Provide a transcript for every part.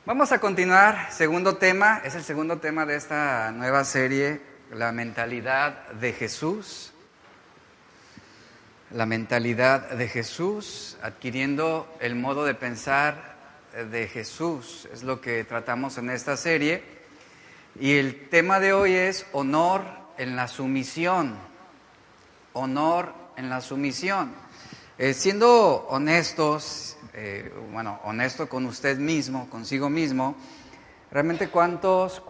Vamos a continuar, segundo tema, es el segundo tema de esta nueva serie, la mentalidad de Jesús. La mentalidad de Jesús, adquiriendo el modo de pensar de Jesús, es lo que tratamos en esta serie. Y el tema de hoy es honor en la sumisión, honor en la sumisión. Siendo honestos, honesto con usted mismo, consigo mismo, realmente cuántos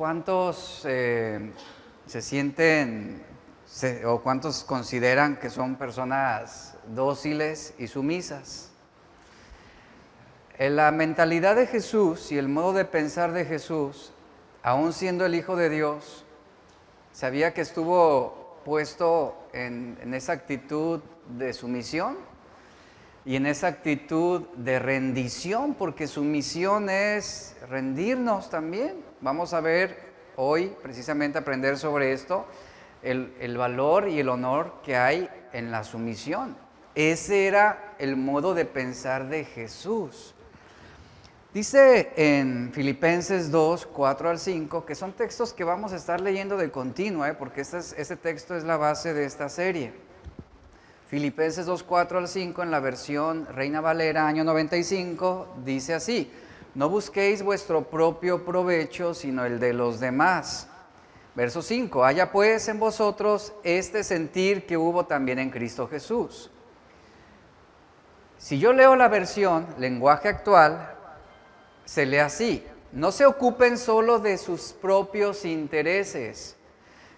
se sienten o cuántos consideran que son personas dóciles y sumisas. La mentalidad de Jesús y el modo de pensar de Jesús, aún siendo el Hijo de Dios, sabía que estuvo puesto en esa actitud de sumisión y en esa actitud de rendición, porque su misión es rendirnos también. Vamos a ver hoy, precisamente, aprender sobre esto, el valor y el honor que hay en la sumisión. Ese era el modo de pensar de Jesús. Dice en Filipenses 2, 4 al 5, que son textos que vamos a estar leyendo de continuo, porque este texto es la base de esta serie. Filipenses 2, 4 al 5, en la versión Reina Valera, año 95, dice así: no busquéis vuestro propio provecho, sino el de los demás. Verso 5, haya pues en vosotros este sentir que hubo también en Cristo Jesús. Si yo leo la versión lenguaje actual, se lee así: no se ocupen solo de sus propios intereses,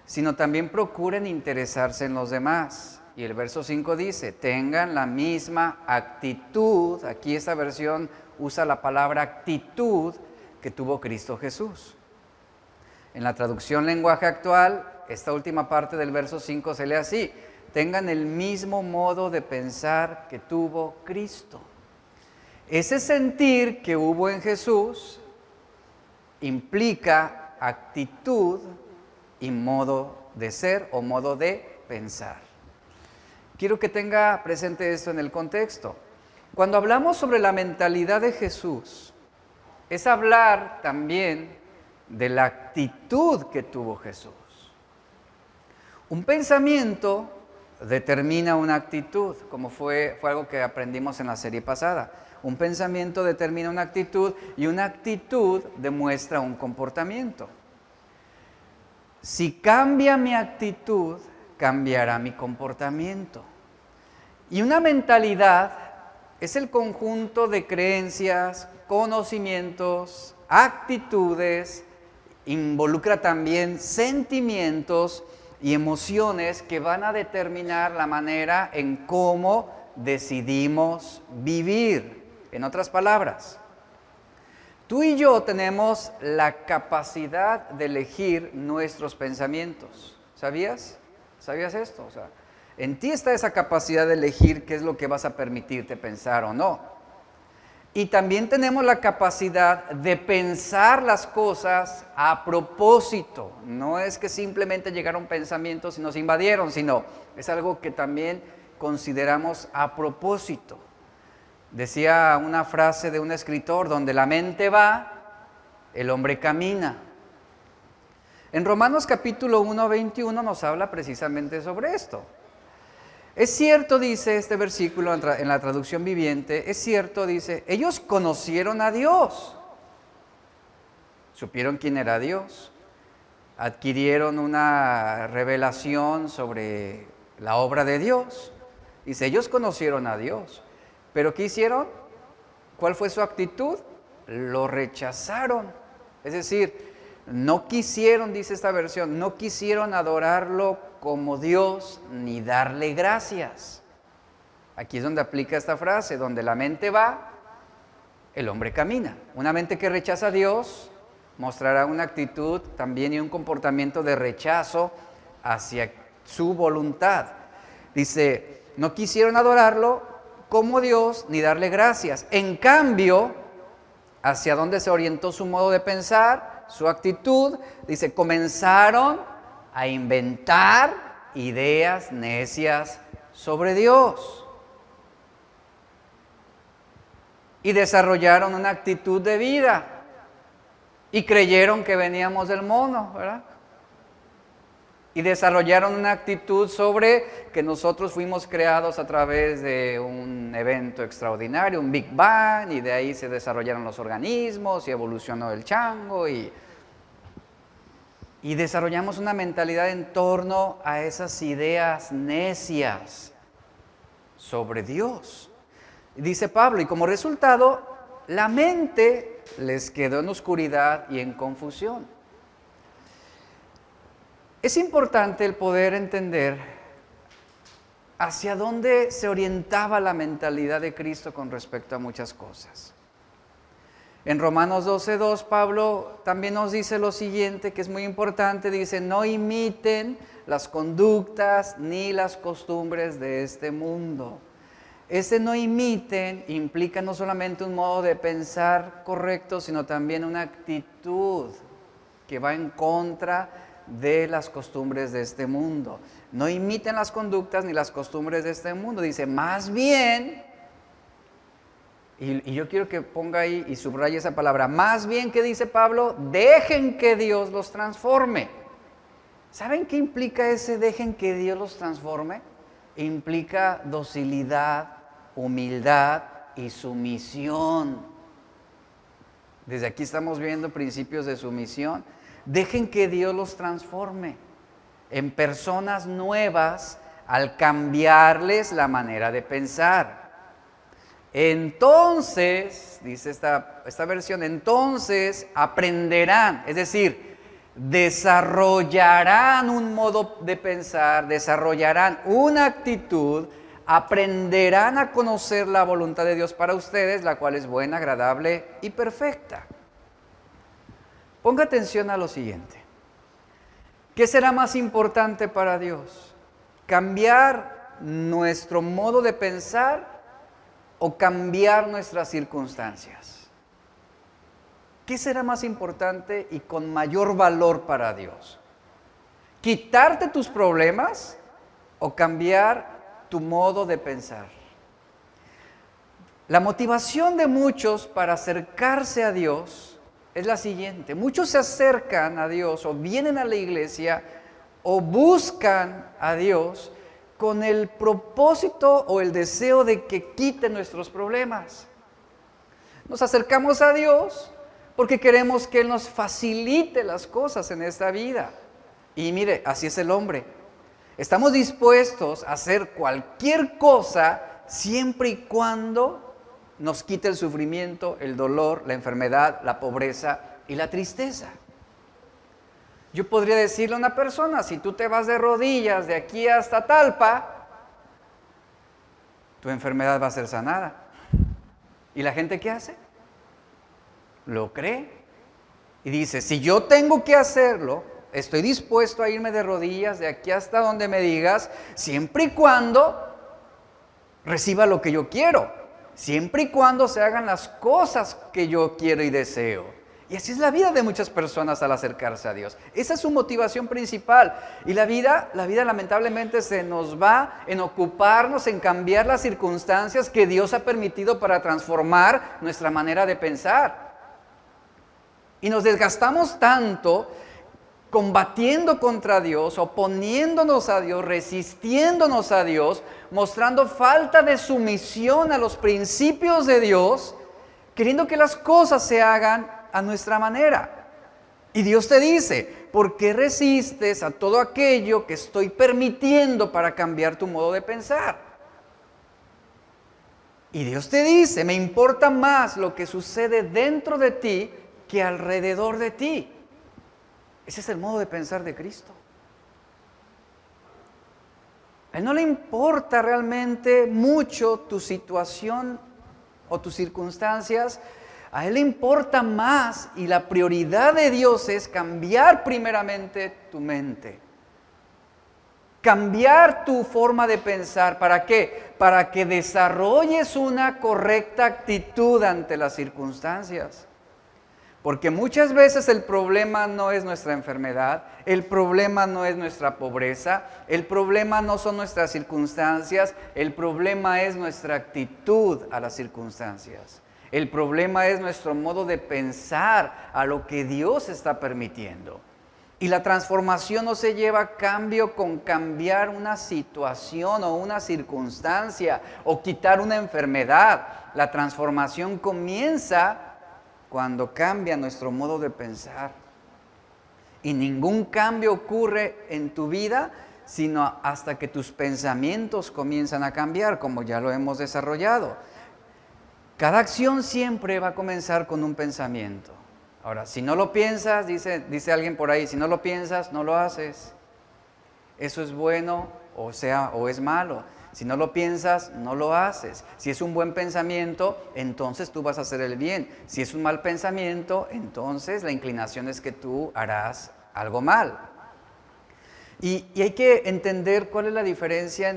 sino también procuren interesarse en los demás. Y el verso 5 dice, tengan la misma actitud, aquí esta versión usa la palabra actitud, que tuvo Cristo Jesús. En la traducción lenguaje actual, esta última parte del verso 5 se lee así: tengan el mismo modo de pensar que tuvo Cristo. Ese sentir que hubo en Jesús implica actitud y modo de ser o modo de pensar. Quiero que tenga presente esto en el contexto. Cuando hablamos sobre la mentalidad de Jesús, es hablar también de la actitud que tuvo Jesús. Un pensamiento determina una actitud, como fue algo que aprendimos en la serie pasada. Un pensamiento determina una actitud y una actitud demuestra un comportamiento. Si cambia mi actitud, cambiará mi comportamiento. Y una mentalidad es el conjunto de creencias, conocimientos, actitudes, involucra también sentimientos y emociones que van a determinar la manera en cómo decidimos vivir. En otras palabras, tú y yo tenemos la capacidad de elegir nuestros pensamientos. ¿Sabías? ¿Sabías esto? O sea, en ti está esa capacidad de elegir qué es lo que vas a permitirte pensar o no. Y también tenemos la capacidad de pensar las cosas a propósito. No es que simplemente llegaron pensamientos y nos invadieron, sino es algo que también consideramos a propósito. Decía una frase de un escritor: donde la mente va, el hombre camina. En Romanos capítulo 1, 21 nos habla precisamente sobre esto. Es cierto, dice este versículo en la traducción viviente, es cierto, dice, ellos conocieron a Dios, supieron quién era Dios, adquirieron una revelación sobre la obra de Dios. Dice, ellos conocieron a Dios, pero ¿qué hicieron? ¿Cuál fue su actitud? Lo rechazaron, es decir, no quisieron, dice esta versión, no quisieron adorarlo como Dios ni darle gracias. Aquí es donde aplica esta frase: donde la mente va, el hombre camina. Una mente que rechaza a Dios mostrará una actitud también y un comportamiento de rechazo hacia su voluntad. Dice, no quisieron adorarlo como Dios ni darle gracias. En cambio, ¿hacia dónde se orientó su modo de pensar? Su actitud, dice, comenzaron a inventar ideas necias sobre Dios y desarrollaron una actitud de vida y creyeron que veníamos del mono, ¿verdad? Y desarrollaron una actitud sobre que nosotros fuimos creados a través de un evento extraordinario, un Big Bang, y de ahí se desarrollaron los organismos y evolucionó el chango y desarrollamos una mentalidad en torno a esas ideas necias sobre Dios. Dice Pablo, y como resultado, la mente les quedó en oscuridad y en confusión. Es importante el poder entender hacia dónde se orientaba la mentalidad de Cristo con respecto a muchas cosas. En Romanos 12:2, Pablo también nos dice lo siguiente, que es muy importante, dice, no imiten las conductas ni las costumbres de este mundo. Ese no imiten implica no solamente un modo de pensar correcto, sino también una actitud que va en contra de las costumbres de este mundo. No imiten las conductas ni las costumbres de este mundo. Dice, más bien, y yo quiero que ponga ahí y subraye esa palabra, más bien, ¿qué dice Pablo? Dejen que Dios los transforme. ¿Saben qué implica ese dejen que Dios los transforme? Implica docilidad, humildad y sumisión. Desde aquí estamos viendo principios de sumisión. Dejen que Dios los transforme en personas nuevas al cambiarles la manera de pensar. Entonces, dice esta versión, entonces aprenderán, es decir, desarrollarán un modo de pensar, desarrollarán una actitud, aprenderán a conocer la voluntad de Dios para ustedes, la cual es buena, agradable y perfecta. Ponga atención a lo siguiente. ¿Qué será más importante para Dios? ¿Cambiar nuestro modo de pensar o cambiar nuestras circunstancias? ¿Qué será más importante y con mayor valor para Dios? ¿Quitarte tus problemas o cambiar tu modo de pensar? La motivación de muchos para acercarse a Dios es la siguiente. Muchos se acercan a Dios o vienen a la iglesia o buscan a Dios con el propósito o el deseo de que quite nuestros problemas. Nos acercamos a Dios porque queremos que Él nos facilite las cosas en esta vida. Y mire, así es el hombre. Estamos dispuestos a hacer cualquier cosa siempre y cuando nos quite el sufrimiento, el dolor, la enfermedad, la pobreza y la tristeza. Yo podría decirle a una persona, si tú te vas de rodillas de aquí hasta Talpa, tu enfermedad va a ser sanada. ¿Y la gente qué hace? Lo cree. Y dice, si yo tengo que hacerlo, estoy dispuesto a irme de rodillas de aquí hasta donde me digas, siempre y cuando reciba lo que yo quiero. Siempre y cuando se hagan las cosas que yo quiero y deseo. Y así es la vida de muchas personas al acercarse a Dios. Esa es su motivación principal. Y la vida lamentablemente se nos va en ocuparnos, en cambiar las circunstancias que Dios ha permitido para transformar nuestra manera de pensar. Y nos desgastamos tanto combatiendo contra Dios, oponiéndonos a Dios, resistiéndonos a Dios, mostrando falta de sumisión a los principios de Dios, queriendo que las cosas se hagan a nuestra manera. Y Dios te dice, ¿por qué resistes a todo aquello que estoy permitiendo para cambiar tu modo de pensar? Y Dios te dice, me importa más lo que sucede dentro de ti que alrededor de ti. Ese es el modo de pensar de Cristo. A Él no le importa realmente mucho tu situación o tus circunstancias. A Él le importa más y la prioridad de Dios es cambiar primeramente tu mente. Cambiar tu forma de pensar. ¿Para qué? Para que desarrolles una correcta actitud ante las circunstancias. Porque muchas veces el problema no es nuestra enfermedad, el problema no es nuestra pobreza, el problema no son nuestras circunstancias, el problema es nuestra actitud a las circunstancias. El problema es nuestro modo de pensar a lo que Dios está permitiendo. Y la transformación no se lleva a cambio con cambiar una situación o una circunstancia o quitar una enfermedad. La transformación comienza cuando cambia nuestro modo de pensar. Y ningún cambio ocurre en tu vida sino hasta que tus pensamientos comienzan a cambiar, como ya lo hemos desarrollado. Cada acción siempre va a comenzar con un pensamiento. Ahora, si no lo piensas, dice alguien por ahí, si no lo piensas, no lo haces. Eso es bueno o es malo. Si no lo piensas, no lo haces. Si es un buen pensamiento, entonces tú vas a hacer el bien. Si es un mal pensamiento, entonces la inclinación es que tú harás algo mal. Y hay que entender cuál es la diferencia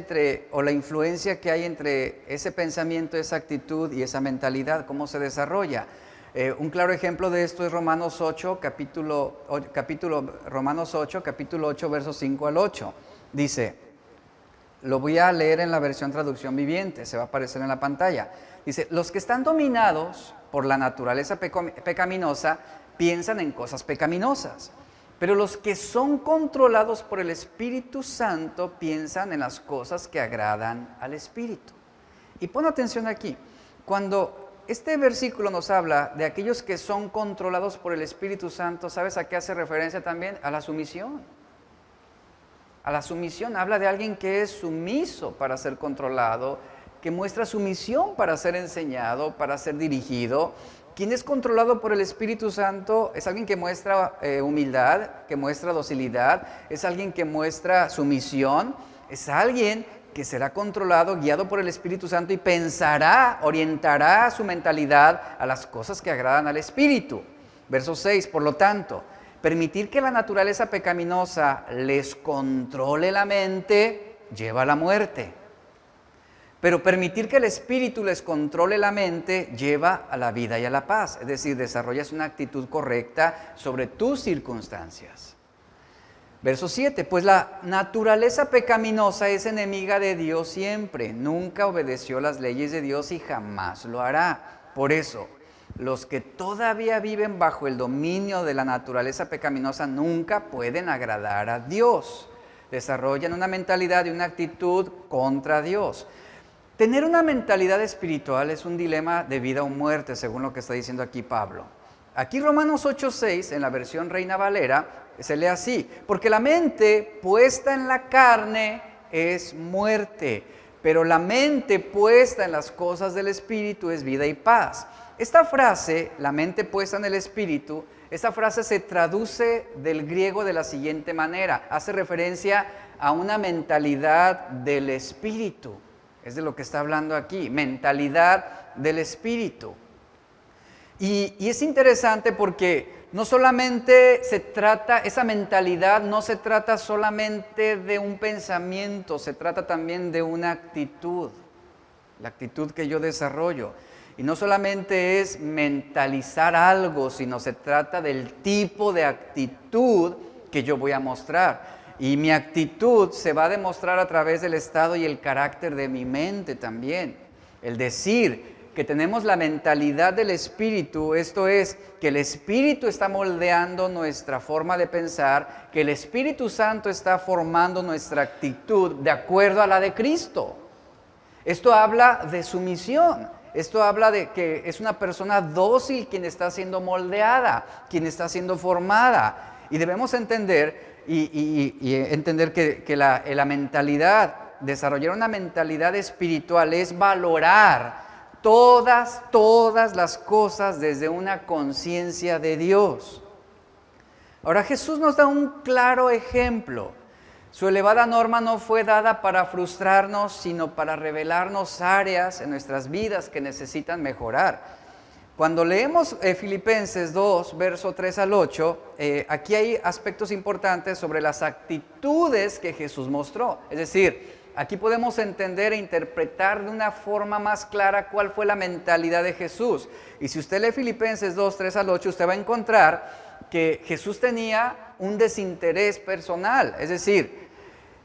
o la influencia que hay entre ese pensamiento, esa actitud y esa mentalidad, cómo se desarrolla. Un claro ejemplo de esto es Romanos 8, capítulo 8, versos 5 al 8. Dice, lo voy a leer en la versión traducción viviente, se va a aparecer en la pantalla. Dice, los que están dominados por la naturaleza pecaminosa piensan en cosas pecaminosas. Pero los que son controlados por el Espíritu Santo piensan en las cosas que agradan al Espíritu. Y pon atención aquí, cuando este versículo nos habla de aquellos que son controlados por el Espíritu Santo, ¿sabes a qué hace referencia también? A la sumisión. A la sumisión habla de alguien que es sumiso para ser controlado, que muestra sumisión para ser enseñado, para ser dirigido. Quien es controlado por el Espíritu Santo es alguien que muestra humildad, que muestra docilidad, es alguien que muestra sumisión, es alguien que será controlado, guiado por el Espíritu Santo y pensará, orientará su mentalidad a las cosas que agradan al Espíritu. Verso 6, por lo tanto, permitir que la naturaleza pecaminosa les controle la mente lleva a la muerte. Pero permitir que el Espíritu les controle la mente lleva a la vida y a la paz. Es decir, desarrollas una actitud correcta sobre tus circunstancias. Verso 7, pues la naturaleza pecaminosa es enemiga de Dios siempre. Nunca obedeció las leyes de Dios y jamás lo hará. Por eso, los que todavía viven bajo el dominio de la naturaleza pecaminosa nunca pueden agradar a Dios. Desarrollan una mentalidad y una actitud contra Dios. Tener una mentalidad espiritual es un dilema de vida o muerte, según lo que está diciendo aquí Pablo. Aquí Romanos 8:6, en la versión Reina Valera, se lee así, porque la mente puesta en la carne es muerte, pero la mente puesta en las cosas del Espíritu es vida y paz. Esta frase, la mente puesta en el Espíritu, esta frase se traduce del griego de la siguiente manera, hace referencia a una mentalidad del Espíritu. Es de lo que está hablando aquí, mentalidad del Espíritu. Y es interesante porque no solamente se trata, esa mentalidad no se trata solamente de un pensamiento, se trata también de una actitud, la actitud que yo desarrollo. Y no solamente es mentalizar algo, sino se trata del tipo de actitud que yo voy a mostrar. Y mi actitud se va a demostrar a través del estado y el carácter de mi mente también. El decir que tenemos la mentalidad del Espíritu, esto es, que el Espíritu está moldeando nuestra forma de pensar, que el Espíritu Santo está formando nuestra actitud de acuerdo a la de Cristo. Esto habla de sumisión, esto habla de que es una persona dócil quien está siendo moldeada, quien está siendo formada. Y debemos entender entender que la mentalidad, desarrollar una mentalidad espiritual es valorar todas las cosas desde una conciencia de Dios. Ahora Jesús nos da un claro ejemplo. Su elevada norma no fue dada para frustrarnos, sino para revelarnos áreas en nuestras vidas que necesitan mejorar. Cuando leemos Filipenses 2, verso 3 al 8, aquí hay aspectos importantes sobre las actitudes que Jesús mostró. Es decir, aquí podemos entender e interpretar de una forma más clara cuál fue la mentalidad de Jesús. Y si usted lee Filipenses 2, 3 al 8, usted va a encontrar que Jesús tenía un desinterés personal. Es decir,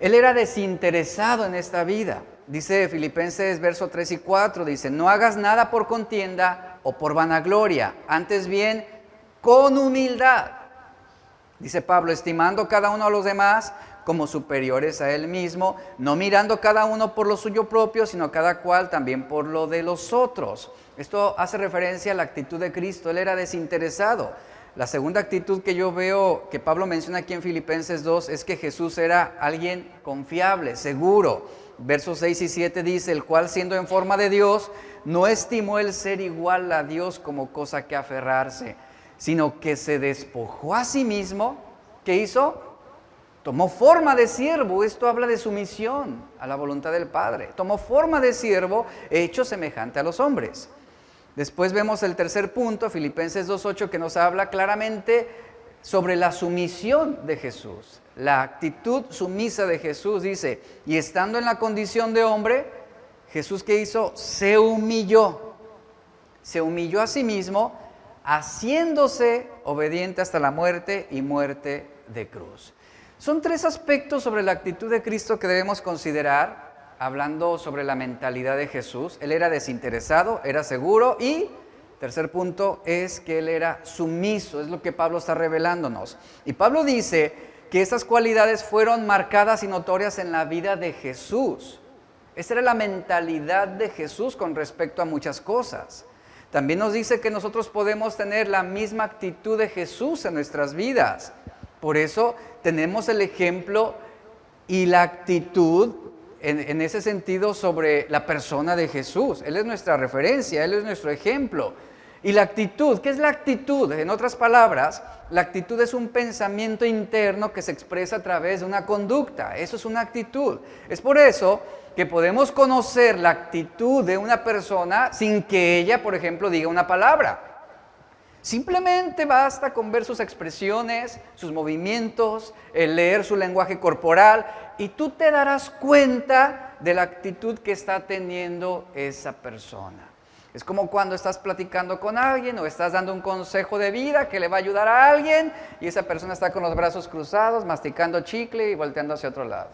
Él era desinteresado en esta vida. Dice Filipenses verso 3 y 4, dice, no hagas nada por contienda o por vanagloria, antes bien con humildad. Dice Pablo, estimando cada uno a los demás como superiores a él mismo, no mirando cada uno por lo suyo propio, sino cada cual también por lo de los otros. Esto hace referencia a la actitud de Cristo. Él era desinteresado. La segunda actitud que yo veo que Pablo menciona aquí en Filipenses 2 es que Jesús era alguien confiable, seguro. Versos 6 y 7 dice, el cual siendo en forma de Dios, no estimó el ser igual a Dios como cosa que aferrarse, sino que se despojó a sí mismo. ¿Qué hizo? Tomó forma de siervo. Esto habla de sumisión a la voluntad del Padre. Tomó forma de siervo, hecho semejante a los hombres. Después vemos el tercer punto, Filipenses 2:8, que nos habla claramente sobre la sumisión de Jesús. La actitud sumisa de Jesús dice, y estando en la condición de hombre, Jesús, ¿qué hizo? Se humilló a sí mismo, haciéndose obediente hasta la muerte y muerte de cruz. Son tres aspectos sobre la actitud de Cristo que debemos considerar, hablando sobre la mentalidad de Jesús. Él era desinteresado, era seguro y, tercer punto, es que Él era sumiso, es lo que Pablo está revelándonos. Y Pablo dice que estas cualidades fueron marcadas y notorias en la vida de Jesús. Esa era la mentalidad de Jesús con respecto a muchas cosas. También nos dice que nosotros podemos tener la misma actitud de Jesús en nuestras vidas. Por eso tenemos el ejemplo y la actitud en ese sentido sobre la persona de Jesús. Él es nuestra referencia, Él es nuestro ejemplo. Y la actitud, ¿qué es la actitud? En otras palabras, la actitud es un pensamiento interno que se expresa a través de una conducta. Eso es una actitud. Es por eso que podemos conocer la actitud de una persona sin que ella, por ejemplo, diga una palabra. Simplemente basta con ver sus expresiones, sus movimientos, el leer su lenguaje corporal y tú te darás cuenta de la actitud que está teniendo esa persona. Es como cuando estás platicando con alguien o estás dando un consejo de vida que le va a ayudar a alguien y esa persona está con los brazos cruzados, masticando chicle y volteando hacia otro lado.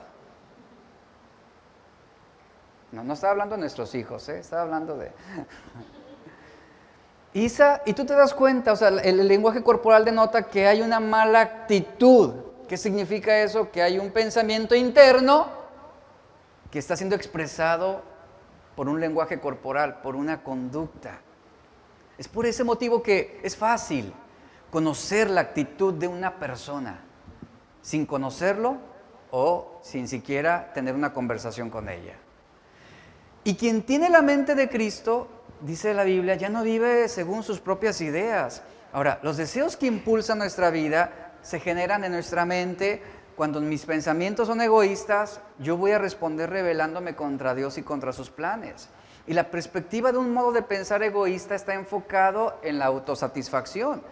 No estaba hablando de nuestros hijos, estaba hablando de... Y tú te das cuenta, o sea, el lenguaje corporal denota que hay una mala actitud. ¿Qué significa eso? Que hay un pensamiento interno que está siendo expresado por un lenguaje corporal, por una conducta. Es por ese motivo que es fácil conocer la actitud de una persona sin conocerlo o sin siquiera tener una conversación con ella. Y quien tiene la mente de Cristo, dice la Biblia, ya no vive según sus propias ideas. Ahora, los deseos que impulsan nuestra vida se generan en nuestra mente. Cuando mis pensamientos son egoístas, yo voy a responder rebelándome contra Dios y contra sus planes. Y la perspectiva de un modo de pensar egoísta está enfocado en la autosatisfacción.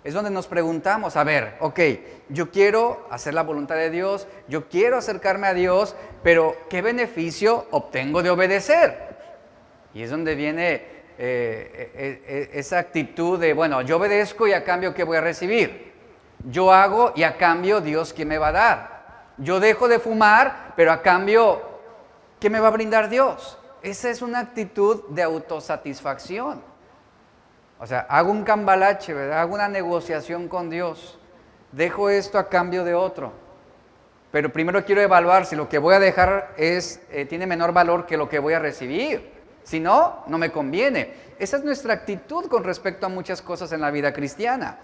Es donde nos preguntamos, a ver, ok, yo quiero hacer la voluntad de Dios, yo quiero acercarme a Dios, pero ¿qué beneficio obtengo de obedecer? Y es donde viene esa actitud de, bueno, yo obedezco y a cambio, ¿qué voy a recibir? Yo hago y a cambio, Dios, ¿qué me va a dar? Yo dejo de fumar, pero a cambio, ¿qué me va a brindar Dios? Esa es una actitud de autosatisfacción. O sea, hago un cambalache, ¿verdad? Hago una negociación con Dios. Dejo esto a cambio de otro. Pero primero quiero evaluar si lo que voy a dejar tiene menor valor que lo que voy a recibir. Si no, no me conviene. Esa es nuestra actitud con respecto a muchas cosas en la vida cristiana.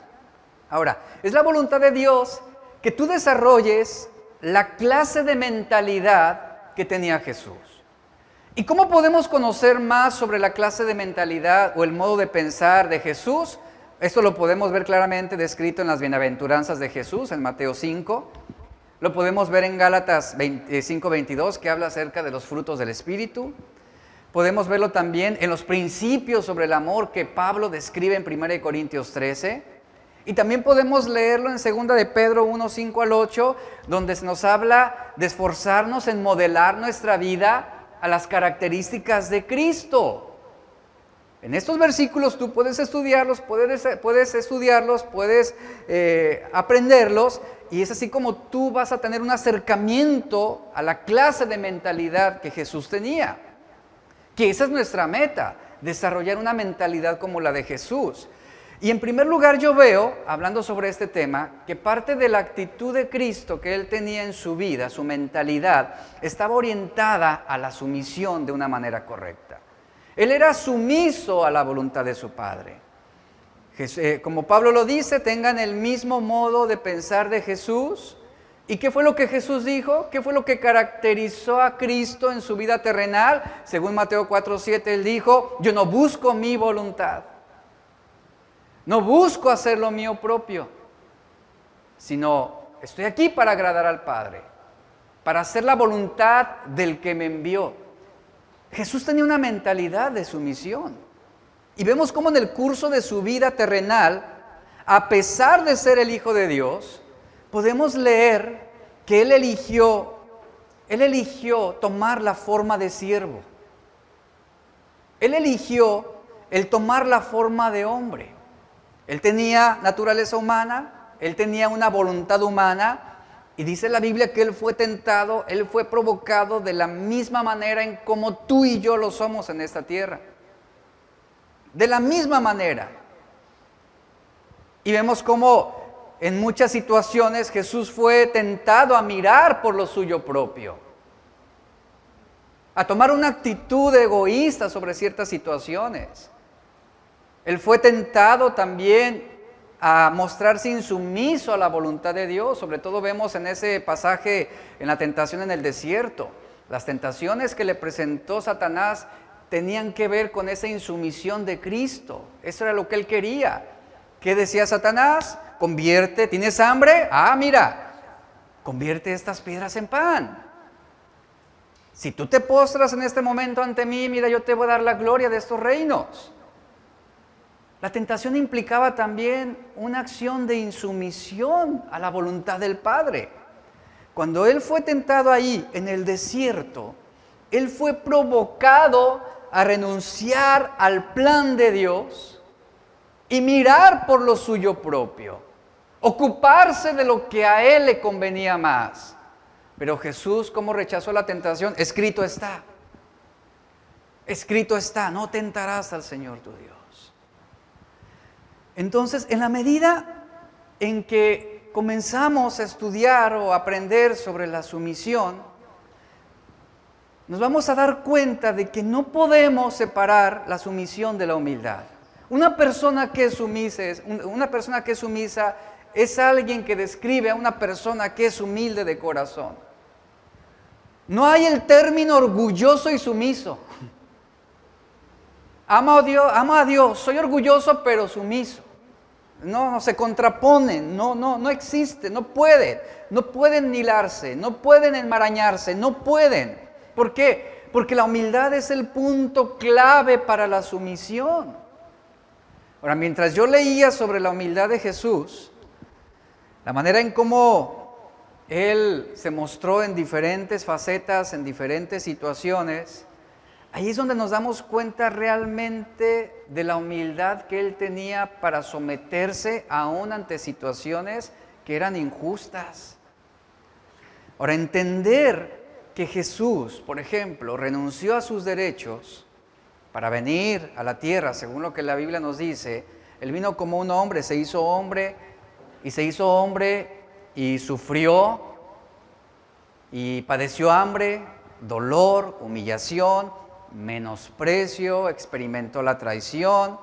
Ahora, es la voluntad de Dios que tú desarrolles la clase de mentalidad que tenía Jesús. ¿Y cómo podemos conocer más sobre la clase de mentalidad o el modo de pensar de Jesús? Esto lo podemos ver claramente descrito en las bienaventuranzas de Jesús, en Mateo 5. Lo podemos ver en Gálatas 5:22, que habla acerca de los frutos del Espíritu. Podemos verlo también en los principios sobre el amor que Pablo describe en 1 Corintios 13. Y también podemos leerlo en 2 de Pedro 1:5 al 8, donde se nos habla de esforzarnos en modelar nuestra vida a las características de Cristo. En estos versículos tú puedes estudiarlos, puedes aprenderlos, y es así como tú vas a tener un acercamiento a la clase de mentalidad que Jesús tenía. Que esa es nuestra meta, desarrollar una mentalidad como la de Jesús. Y en primer lugar yo veo, hablando sobre este tema, que parte de la actitud de Cristo que Él tenía en su vida, su mentalidad, estaba orientada a la sumisión de una manera correcta. Él era sumiso a la voluntad de su Padre. Como Pablo lo dice, tengan el mismo modo de pensar de Jesús. ¿Y qué fue lo que Jesús dijo? ¿Qué fue lo que caracterizó a Cristo en su vida terrenal? Según Mateo 4:7, Él dijo, yo no busco mi voluntad. No busco hacer lo mío propio, sino estoy aquí para agradar al Padre, para hacer la voluntad del que me envió. Jesús tenía una mentalidad de sumisión. Y vemos cómo en el curso de su vida terrenal, a pesar de ser el Hijo de Dios, podemos leer que Él eligió tomar la forma de siervo. Él eligió el tomar la forma de hombre. Él tenía naturaleza humana, Él tenía una voluntad humana, y dice la Biblia que Él fue tentado, Él fue provocado de la misma manera en como tú y yo lo somos en esta tierra. De la misma manera. Y vemos cómo en muchas situaciones Jesús fue tentado a mirar por lo suyo propio, a tomar una actitud egoísta sobre ciertas situaciones. Él fue tentado también a mostrarse insumiso a la voluntad de Dios. Sobre todo vemos en ese pasaje, en la tentación en el desierto. Las tentaciones que le presentó Satanás tenían que ver con esa insumisión de Cristo. Eso era lo que él quería. ¿Qué decía Satanás? Convierte, ¿tienes hambre? Mira, convierte estas piedras en pan. Si tú te postras en este momento ante mí, mira, yo te voy a dar la gloria de estos reinos. La tentación implicaba también una acción de insumisión a la voluntad del Padre. Cuando Él fue tentado ahí, en el desierto, Él fue provocado a renunciar al plan de Dios y mirar por lo suyo propio, ocuparse de lo que a Él le convenía más. Pero Jesús, ¿cómo rechazó la tentación? Escrito está, no tentarás al Señor tu Dios. Entonces, en la medida en que comenzamos a estudiar o a aprender sobre la sumisión, nos vamos a dar cuenta de que no podemos separar la sumisión de la humildad. Una persona que es sumisa es alguien que describe a una persona que es humilde de corazón. No hay el término orgulloso y sumiso. Amo a Dios, soy orgulloso pero sumiso. No se contraponen, no existe, no pueden hilarse, no pueden enmarañarse, no pueden. ¿Por qué? Porque la humildad es el punto clave para la sumisión. Ahora, mientras yo leía sobre la humildad de Jesús, la manera en cómo Él se mostró en diferentes facetas, en diferentes situaciones, ahí es donde nos damos cuenta realmente de la humildad que Él tenía para someterse aún ante situaciones que eran injustas. Ahora, entender que Jesús, por ejemplo, renunció a sus derechos para venir a la tierra, según lo que la Biblia nos dice. Él vino como un hombre, se hizo hombre y sufrió y padeció hambre, dolor, humillación, menosprecio, experimentó la traición,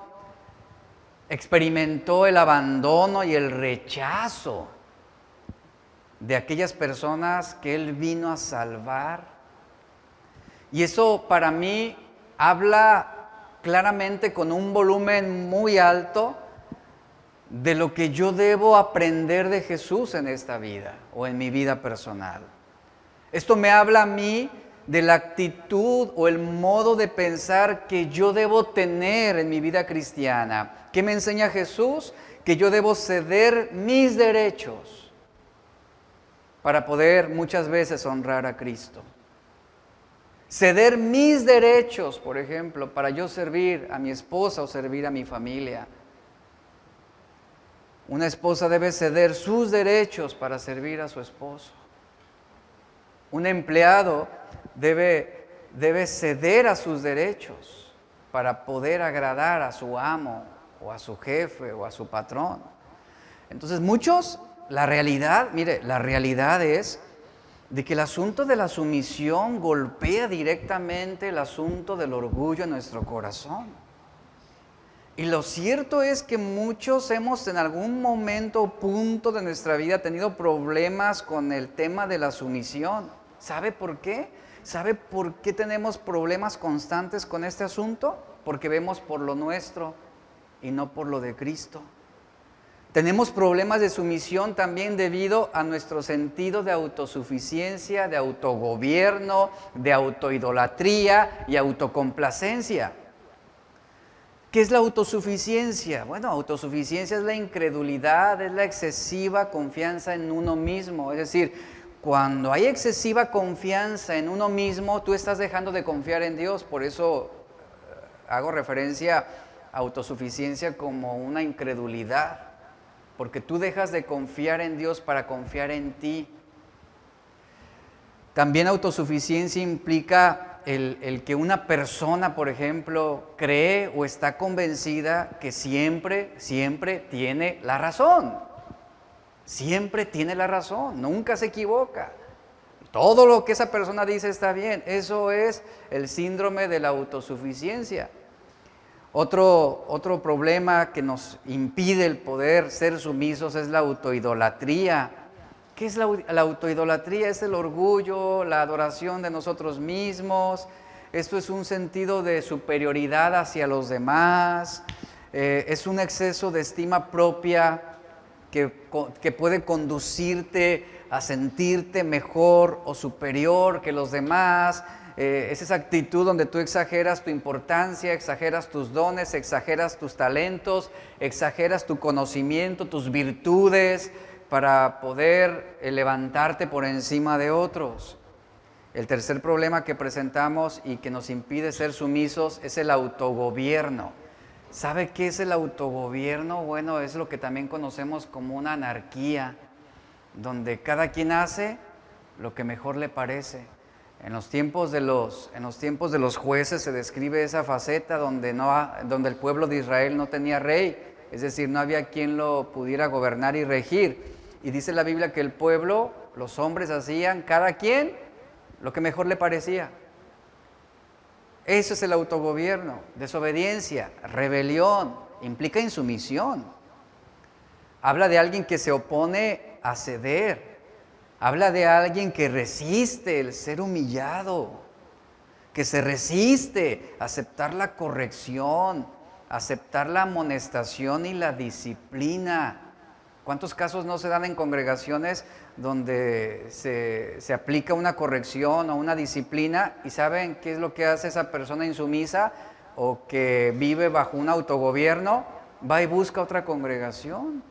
experimentó el abandono y el rechazo de aquellas personas que Él vino a salvar. Y eso para mí habla claramente con un volumen muy alto de lo que yo debo aprender de Jesús en esta vida o en mi vida personal. Esto me habla a mí de la actitud o el modo de pensar que yo debo tener en mi vida cristiana. ¿Qué me enseña Jesús? Que yo debo ceder mis derechos para poder muchas veces honrar a Cristo. Ceder mis derechos, por ejemplo, para yo servir a mi esposa o servir a mi familia. Una esposa debe ceder sus derechos para servir a su esposo. Un empleado debe ceder a sus derechos para poder agradar a su amo o a su jefe o a su patrón. Entonces muchos, la realidad es de que el asunto de la sumisión golpea directamente el asunto del orgullo en nuestro corazón. Y lo cierto es que muchos hemos en algún momento o punto de nuestra vida tenido problemas con el tema de la sumisión. ¿Sabe por qué? ¿Sabe por qué tenemos problemas constantes con este asunto? Porque vemos por lo nuestro y no por lo de Cristo. Tenemos problemas de sumisión también debido a nuestro sentido de autosuficiencia, de autogobierno, de autoidolatría y autocomplacencia. ¿Qué es la autosuficiencia? Bueno, autosuficiencia es la incredulidad, es la excesiva confianza en uno mismo. Es decir, cuando hay excesiva confianza en uno mismo, tú estás dejando de confiar en Dios. Por eso hago referencia a autosuficiencia como una incredulidad. Porque tú dejas de confiar en Dios para confiar en ti. También autosuficiencia implica el que una persona, por ejemplo, cree o está convencida que siempre tiene la razón. Siempre tiene la razón, nunca se equivoca. Todo lo que esa persona dice está bien. Eso es el síndrome de la autosuficiencia. Otro problema que nos impide el poder ser sumisos es la autoidolatría. ¿Qué es la autoidolatría? Es el orgullo, la adoración de nosotros mismos. Esto es un sentido de superioridad hacia los demás. Es un exceso de estima propia que puede conducirte a sentirte mejor o superior que los demás. Es esa actitud donde tú exageras tu importancia, exageras tus dones, exageras tus talentos, exageras tu conocimiento, tus virtudes, para poder levantarte por encima de otros. El tercer problema que presentamos y que nos impide ser sumisos es el autogobierno. ¿Sabe qué es el autogobierno? Bueno, es lo que también conocemos como una anarquía, donde cada quien hace lo que mejor le parece. En los tiempos de los jueces se describe esa faceta donde el pueblo de Israel no tenía rey, es decir, no había quien lo pudiera gobernar y regir. Y dice la Biblia que el pueblo, los hombres hacían cada quien lo que mejor le parecía. Eso es el autogobierno, desobediencia, rebelión, implica insumisión. Habla de alguien que se opone a ceder. Habla de alguien que resiste el ser humillado, que se resiste a aceptar la corrección, a aceptar la amonestación y la disciplina. ¿Cuántos casos no se dan en congregaciones donde se aplica una corrección o una disciplina y saben qué es lo que hace esa persona insumisa o que vive bajo un autogobierno? Va y busca otra congregación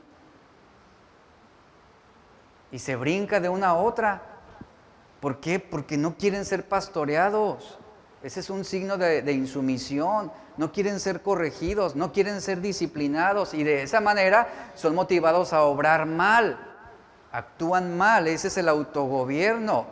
y se brinca de una a otra. ¿Por qué? Porque no quieren ser pastoreados. Ese es un signo de insumisión. No quieren ser corregidos, no quieren ser disciplinados y de esa manera son motivados a obrar mal, actúan mal. Ese es el autogobierno.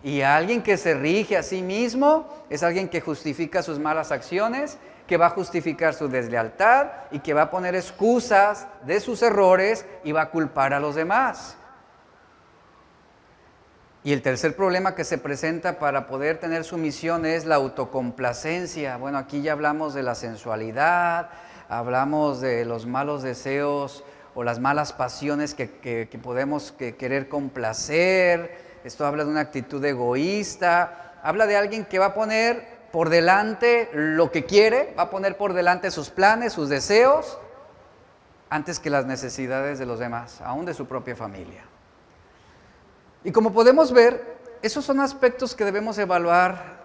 Y alguien que se rige a sí mismo es alguien que justifica sus malas acciones, que va a justificar su deslealtad y que va a poner excusas de sus errores y va a culpar a los demás. Y el tercer problema que se presenta para poder tener sumisión es la autocomplacencia. Bueno, aquí ya hablamos de la sensualidad, hablamos de los malos deseos o las malas pasiones que podemos querer complacer. Esto habla de una actitud egoísta, habla de alguien que va a poner por delante lo que quiere, va a poner por delante sus planes, sus deseos, antes que las necesidades de los demás, aún de su propia familia. Y como podemos ver, esos son aspectos que debemos evaluar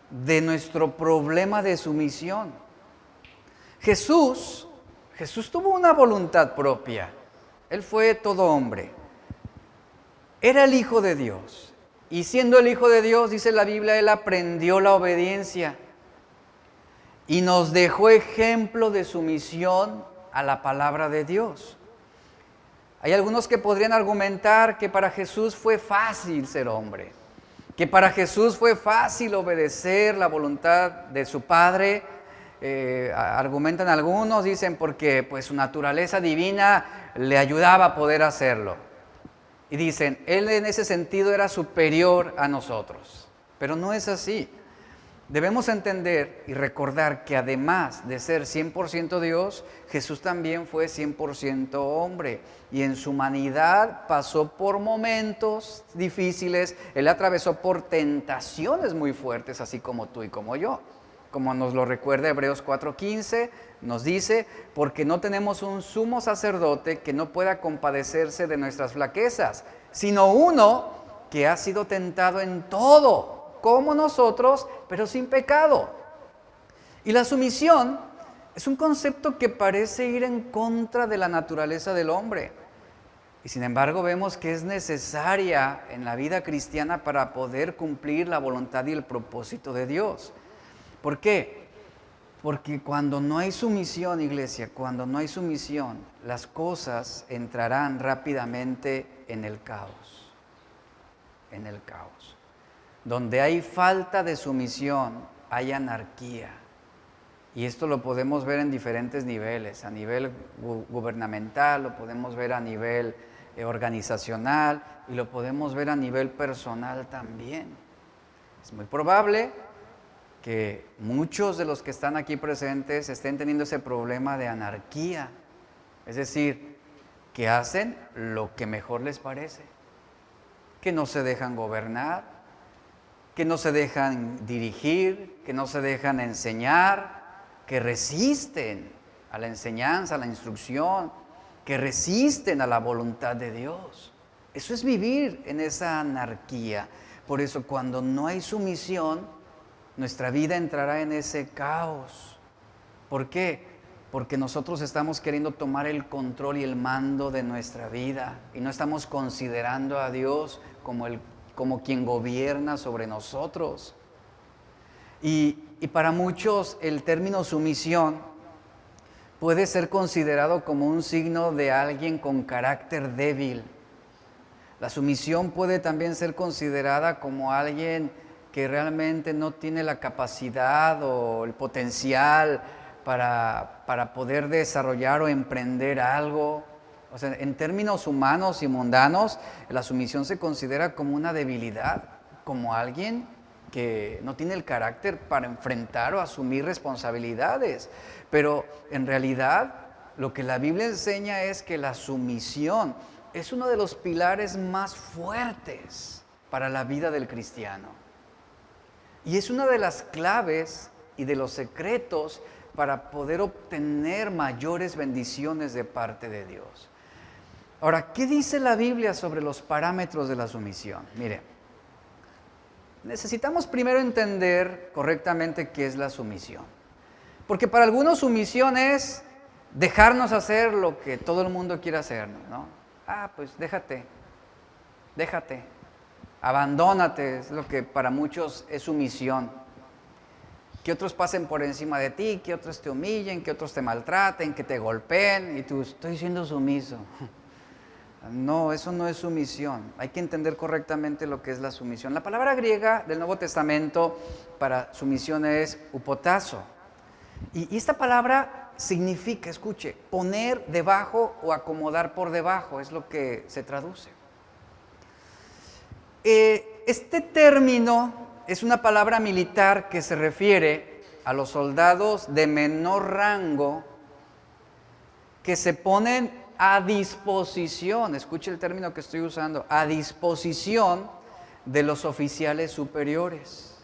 de nuestro problema de sumisión. Jesús tuvo una voluntad propia. Él fue todo hombre. Era el Hijo de Dios. Y siendo el Hijo de Dios, dice la Biblia, Él aprendió la obediencia. Y nos dejó ejemplo de sumisión a la palabra de Dios. Hay algunos que podrían argumentar que para Jesús fue fácil ser hombre, que para Jesús fue fácil obedecer la voluntad de su Padre, argumentan algunos, dicen porque pues su naturaleza divina le ayudaba a poder hacerlo. Y dicen, Él en ese sentido era superior a nosotros. Pero no es así. Debemos entender y recordar que además de ser 100% Dios, Jesús también fue 100% hombre. Y en su humanidad pasó por momentos difíciles, Él atravesó por tentaciones muy fuertes, así como tú y como yo. Como nos lo recuerda Hebreos 4:15, nos dice, porque no tenemos un sumo sacerdote que no pueda compadecerse de nuestras flaquezas, sino uno que ha sido tentado en todo, como nosotros, pero sin pecado. Y la sumisión es un concepto que parece ir en contra de la naturaleza del hombre. Y sin embargo vemos que es necesaria en la vida cristiana para poder cumplir la voluntad y el propósito de Dios. ¿Por qué? Porque cuando no hay sumisión, iglesia, cuando no hay sumisión, las cosas entrarán rápidamente en el caos. En el caos. Donde hay falta de sumisión, hay anarquía. Y esto lo podemos ver en diferentes niveles, a nivel gubernamental, lo podemos ver a nivel organizacional y lo podemos ver a nivel personal también. Es muy probable que muchos de los que están aquí presentes estén teniendo ese problema de anarquía, es decir, que hacen lo que mejor les parece, que no se dejan gobernar, que no se dejan dirigir, que no se dejan enseñar, que resisten a la enseñanza, a la instrucción, que resisten a la voluntad de Dios. Eso es vivir en esa anarquía. Por eso cuando no hay sumisión, nuestra vida entrará en ese caos. ¿Por qué? Porque nosotros estamos queriendo tomar el control y el mando de nuestra vida y no estamos considerando a Dios como quien gobierna sobre nosotros. Y para muchos el término sumisión puede ser considerado como un signo de alguien con carácter débil. La sumisión puede también ser considerada como alguien que realmente no tiene la capacidad o el potencial para poder desarrollar o emprender algo. O sea, en términos humanos y mundanos, la sumisión se considera como una debilidad, como alguien que no tiene el carácter para enfrentar o asumir responsabilidades. Pero en realidad, lo que la Biblia enseña es que la sumisión es uno de los pilares más fuertes para la vida del cristiano. Y es una de las claves y de los secretos para poder obtener mayores bendiciones de parte de Dios. Ahora, ¿qué dice la Biblia sobre los parámetros de la sumisión? Mire, necesitamos primero entender correctamente qué es la sumisión. Porque para algunos sumisión es dejarnos hacer lo que todo el mundo quiere hacernos, ¿no? Pues déjate. Abandónate, es lo que para muchos es sumisión. Que otros pasen por encima de ti, que otros te humillen, que otros te maltraten, que te golpeen y tú, estoy siendo sumiso. No, eso no es sumisión. Hay que entender correctamente lo que es la sumisión. La palabra griega del Nuevo Testamento para sumisión es hupotazo. Y esta palabra significa, escuche, poner debajo o acomodar por debajo, es lo que se traduce. Este término es una palabra militar que se refiere a los soldados de menor rango que se ponen a disposición, escuche el término que estoy usando, a disposición de los oficiales superiores.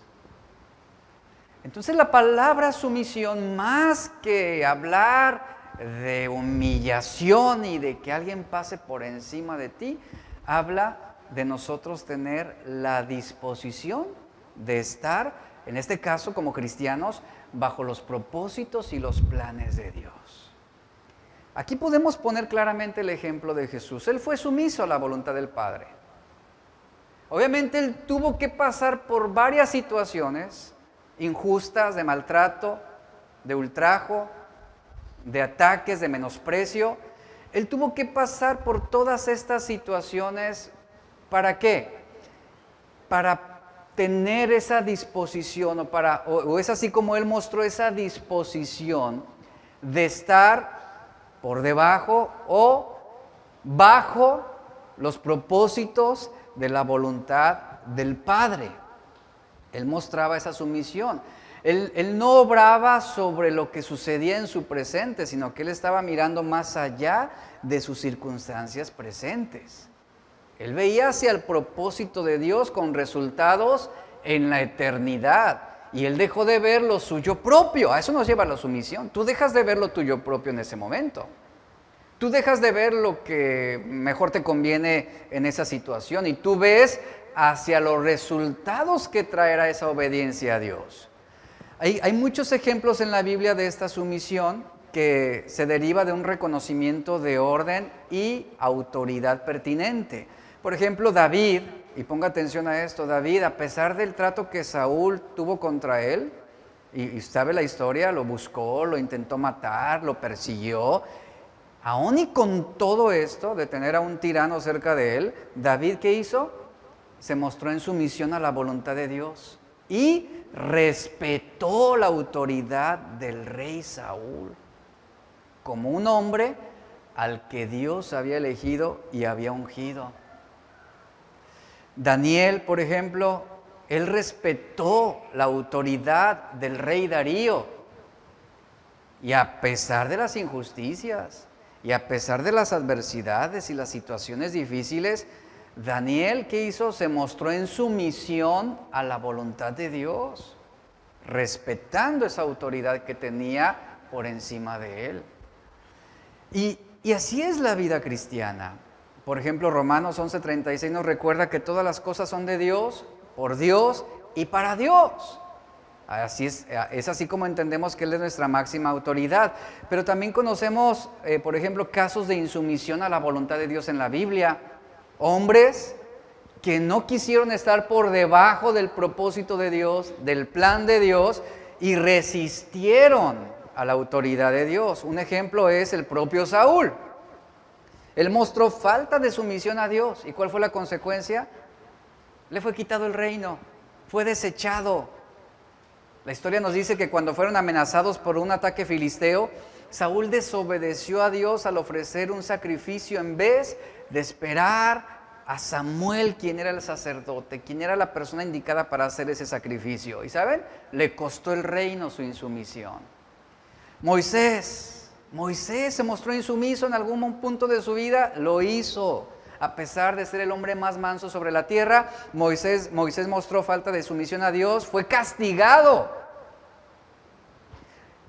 Entonces la palabra sumisión, más que hablar de humillación y de que alguien pase por encima de ti, habla de nosotros tener la disposición de estar, en este caso como cristianos, bajo los propósitos y los planes de Dios. Aquí podemos poner claramente el ejemplo de Jesús. Él fue sumiso a la voluntad del Padre. Obviamente Él tuvo que pasar por varias situaciones injustas, de maltrato, de ultrajo, de ataques, de menosprecio. Él tuvo que pasar por todas estas situaciones. ¿Para qué? Para tener esa disposición, o es así como él mostró esa disposición de estar por debajo o bajo los propósitos de la voluntad del Padre. Él mostraba esa sumisión. Él no obraba sobre lo que sucedía en su presente, sino que él estaba mirando más allá de sus circunstancias presentes. Él veía hacia el propósito de Dios con resultados en la eternidad. Y él dejó de ver lo suyo propio. A eso nos lleva la sumisión. Tú dejas de ver lo tuyo propio en ese momento. Tú dejas de ver lo que mejor te conviene en esa situación y tú ves hacia los resultados que traerá esa obediencia a Dios. Hay muchos ejemplos en la Biblia de esta sumisión que se deriva de un reconocimiento de orden y autoridad pertinente. Por ejemplo, David, y ponga atención a esto, David, a pesar del trato que Saúl tuvo contra él, y sabe la historia, lo buscó, lo intentó matar, lo persiguió, aún y con todo esto de tener a un tirano cerca de él, David, ¿qué hizo? Se mostró en sumisión a la voluntad de Dios y respetó la autoridad del rey Saúl como un hombre al que Dios había elegido y había ungido. Daniel, por ejemplo, él respetó la autoridad del rey Darío y a pesar de las injusticias y a pesar de las adversidades y las situaciones difíciles, Daniel, ¿qué hizo? Se mostró en sumisión a la voluntad de Dios, respetando esa autoridad que tenía por encima de él. Y así es la vida cristiana. Por ejemplo, Romanos 11:36 nos recuerda que todas las cosas son de Dios, por Dios y para Dios. Así es así como entendemos que Él es nuestra máxima autoridad. Pero también conocemos, por ejemplo, casos de insumisión a la voluntad de Dios en la Biblia. Hombres que no quisieron estar por debajo del propósito de Dios, del plan de Dios, y resistieron a la autoridad de Dios. Un ejemplo es el propio Saúl. Él mostró falta de sumisión a Dios. ¿Y cuál fue la consecuencia? Le fue quitado el reino, fue desechado. La historia nos dice que cuando fueron amenazados por un ataque filisteo, Saúl desobedeció a Dios al ofrecer un sacrificio en vez de esperar a Samuel, quien era el sacerdote, quien era la persona indicada para hacer ese sacrificio. ¿Y saben? Le costó el reino su insumisión. Moisés se mostró insumiso en algún punto de su vida, lo hizo. A pesar de ser el hombre más manso sobre la tierra, Moisés mostró falta de sumisión a Dios, fue castigado.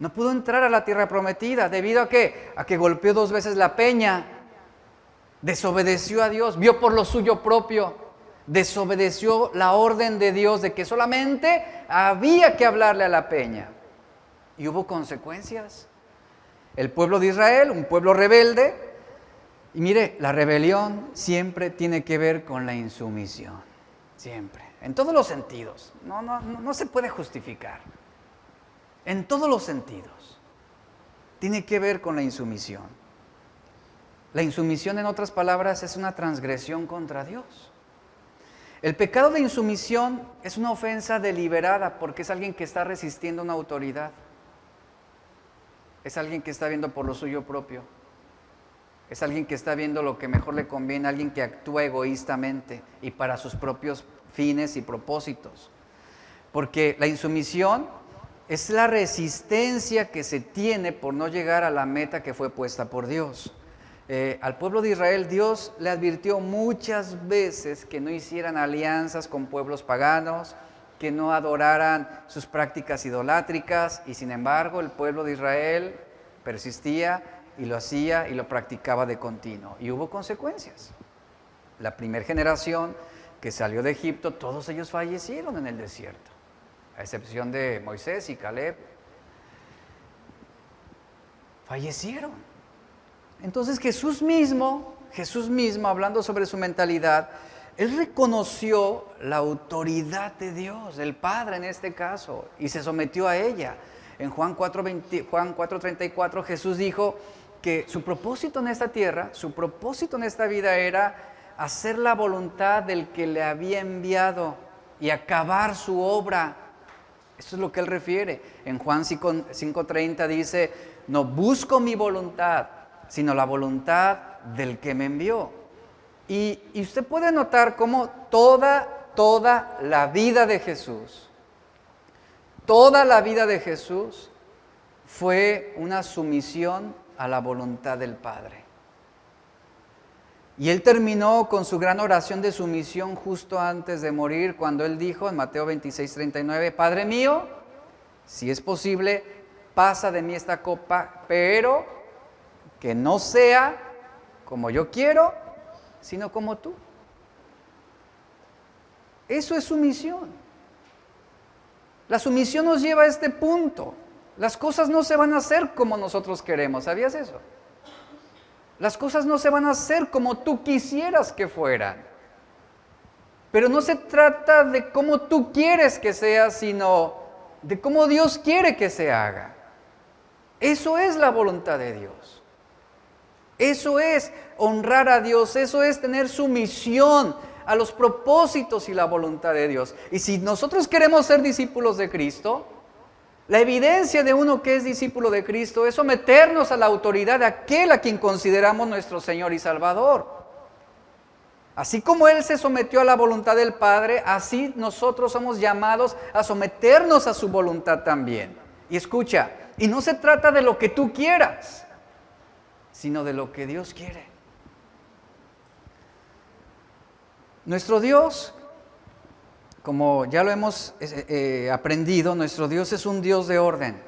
No pudo entrar a la tierra prometida, ¿debido a qué? A que golpeó 2 veces la peña, desobedeció a Dios, vio por lo suyo propio, desobedeció la orden de Dios de que solamente había que hablarle a la peña. Y hubo consecuencias. El pueblo de Israel, un pueblo rebelde, y mire, la rebelión siempre tiene que ver con la insumisión, siempre, en todos los sentidos, no se puede justificar, en todos los sentidos, tiene que ver con la insumisión. La insumisión, en otras palabras, es una transgresión contra Dios. El pecado de insumisión es una ofensa deliberada porque es alguien que está resistiendo una autoridad, es alguien que está viendo por lo suyo propio. Es alguien que está viendo lo que mejor le conviene, alguien que actúa egoístamente y para sus propios fines y propósitos. Porque la insumisión es la resistencia que se tiene por no llegar a la meta que fue puesta por Dios. Al pueblo de Israel, Dios le advirtió muchas veces que no hicieran alianzas con pueblos paganos, que no adoraran sus prácticas idolátricas, y sin embargo el pueblo de Israel persistía y lo hacía y lo practicaba de continuo. Y hubo consecuencias. La primera generación que salió de Egipto, todos ellos fallecieron en el desierto, a excepción de Moisés y Caleb. Fallecieron. Entonces Jesús mismo, hablando sobre su mentalidad, Él reconoció la autoridad de Dios, del Padre en este caso, y se sometió a ella. En Juan 4:34 Jesús dijo que su propósito en esta tierra, su propósito en esta vida era hacer la voluntad del que le había enviado y acabar su obra. Eso es lo que él refiere. En Juan 5:30 dice, no busco mi voluntad, sino la voluntad del que me envió. Y usted puede notar cómo toda la vida de Jesús, toda la vida de Jesús fue una sumisión a la voluntad del Padre. Y él terminó con su gran oración de sumisión justo antes de morir, cuando él dijo en Mateo 26:39, Padre mío, si es posible, pasa de mí esta copa, pero que no sea como yo quiero, sino como tú. Eso es sumisión. La sumisión nos lleva a este punto. Las cosas no se van a hacer como nosotros queremos, ¿sabías eso? Las cosas no se van a hacer como tú quisieras que fueran. Pero no se trata de cómo tú quieres que sea, sino de cómo Dios quiere que se haga. Eso es la voluntad de Dios. Eso es honrar a Dios, eso es tener sumisión a los propósitos y la voluntad de Dios. Y si nosotros queremos ser discípulos de Cristo, la evidencia de uno que es discípulo de Cristo es someternos a la autoridad de aquel a quien consideramos nuestro Señor y Salvador. Así como Él se sometió a la voluntad del Padre, así nosotros somos llamados a someternos a su voluntad también. Y escucha, y no se trata de lo que tú quieras, sino de lo que Dios quiere. Nuestro Dios, como ya lo hemos aprendido, nuestro Dios es un Dios de orden.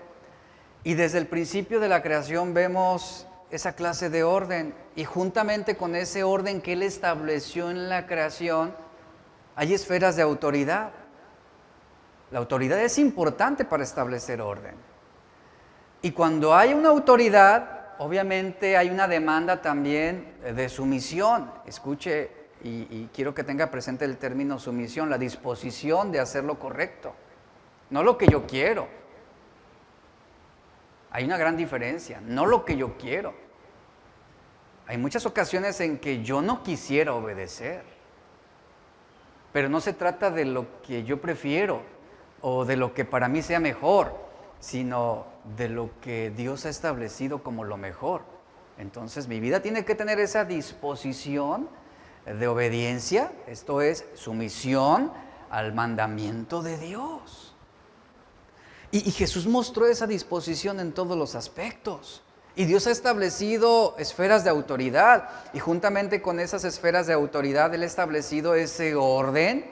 Y desde el principio de la creación vemos esa clase de orden. Y juntamente con ese orden que Él estableció en la creación, hay esferas de autoridad. La autoridad es importante para establecer orden. Y cuando hay una autoridad, obviamente hay una demanda también de sumisión. Escuche. Y quiero que tenga presente el término sumisión, la disposición de hacer lo correcto, no lo que yo quiero. Hay una gran diferencia, no lo que yo quiero. Hay muchas ocasiones en que yo no quisiera obedecer, pero no se trata de lo que yo prefiero o de lo que para mí sea mejor, sino de lo que Dios ha establecido como lo mejor. Entonces mi vida tiene que tener esa disposición de obediencia, esto es sumisión al mandamiento de Dios. Y Jesús mostró esa disposición en todos los aspectos. Y Dios ha establecido esferas de autoridad. Y juntamente con esas esferas de autoridad, Él ha establecido ese orden.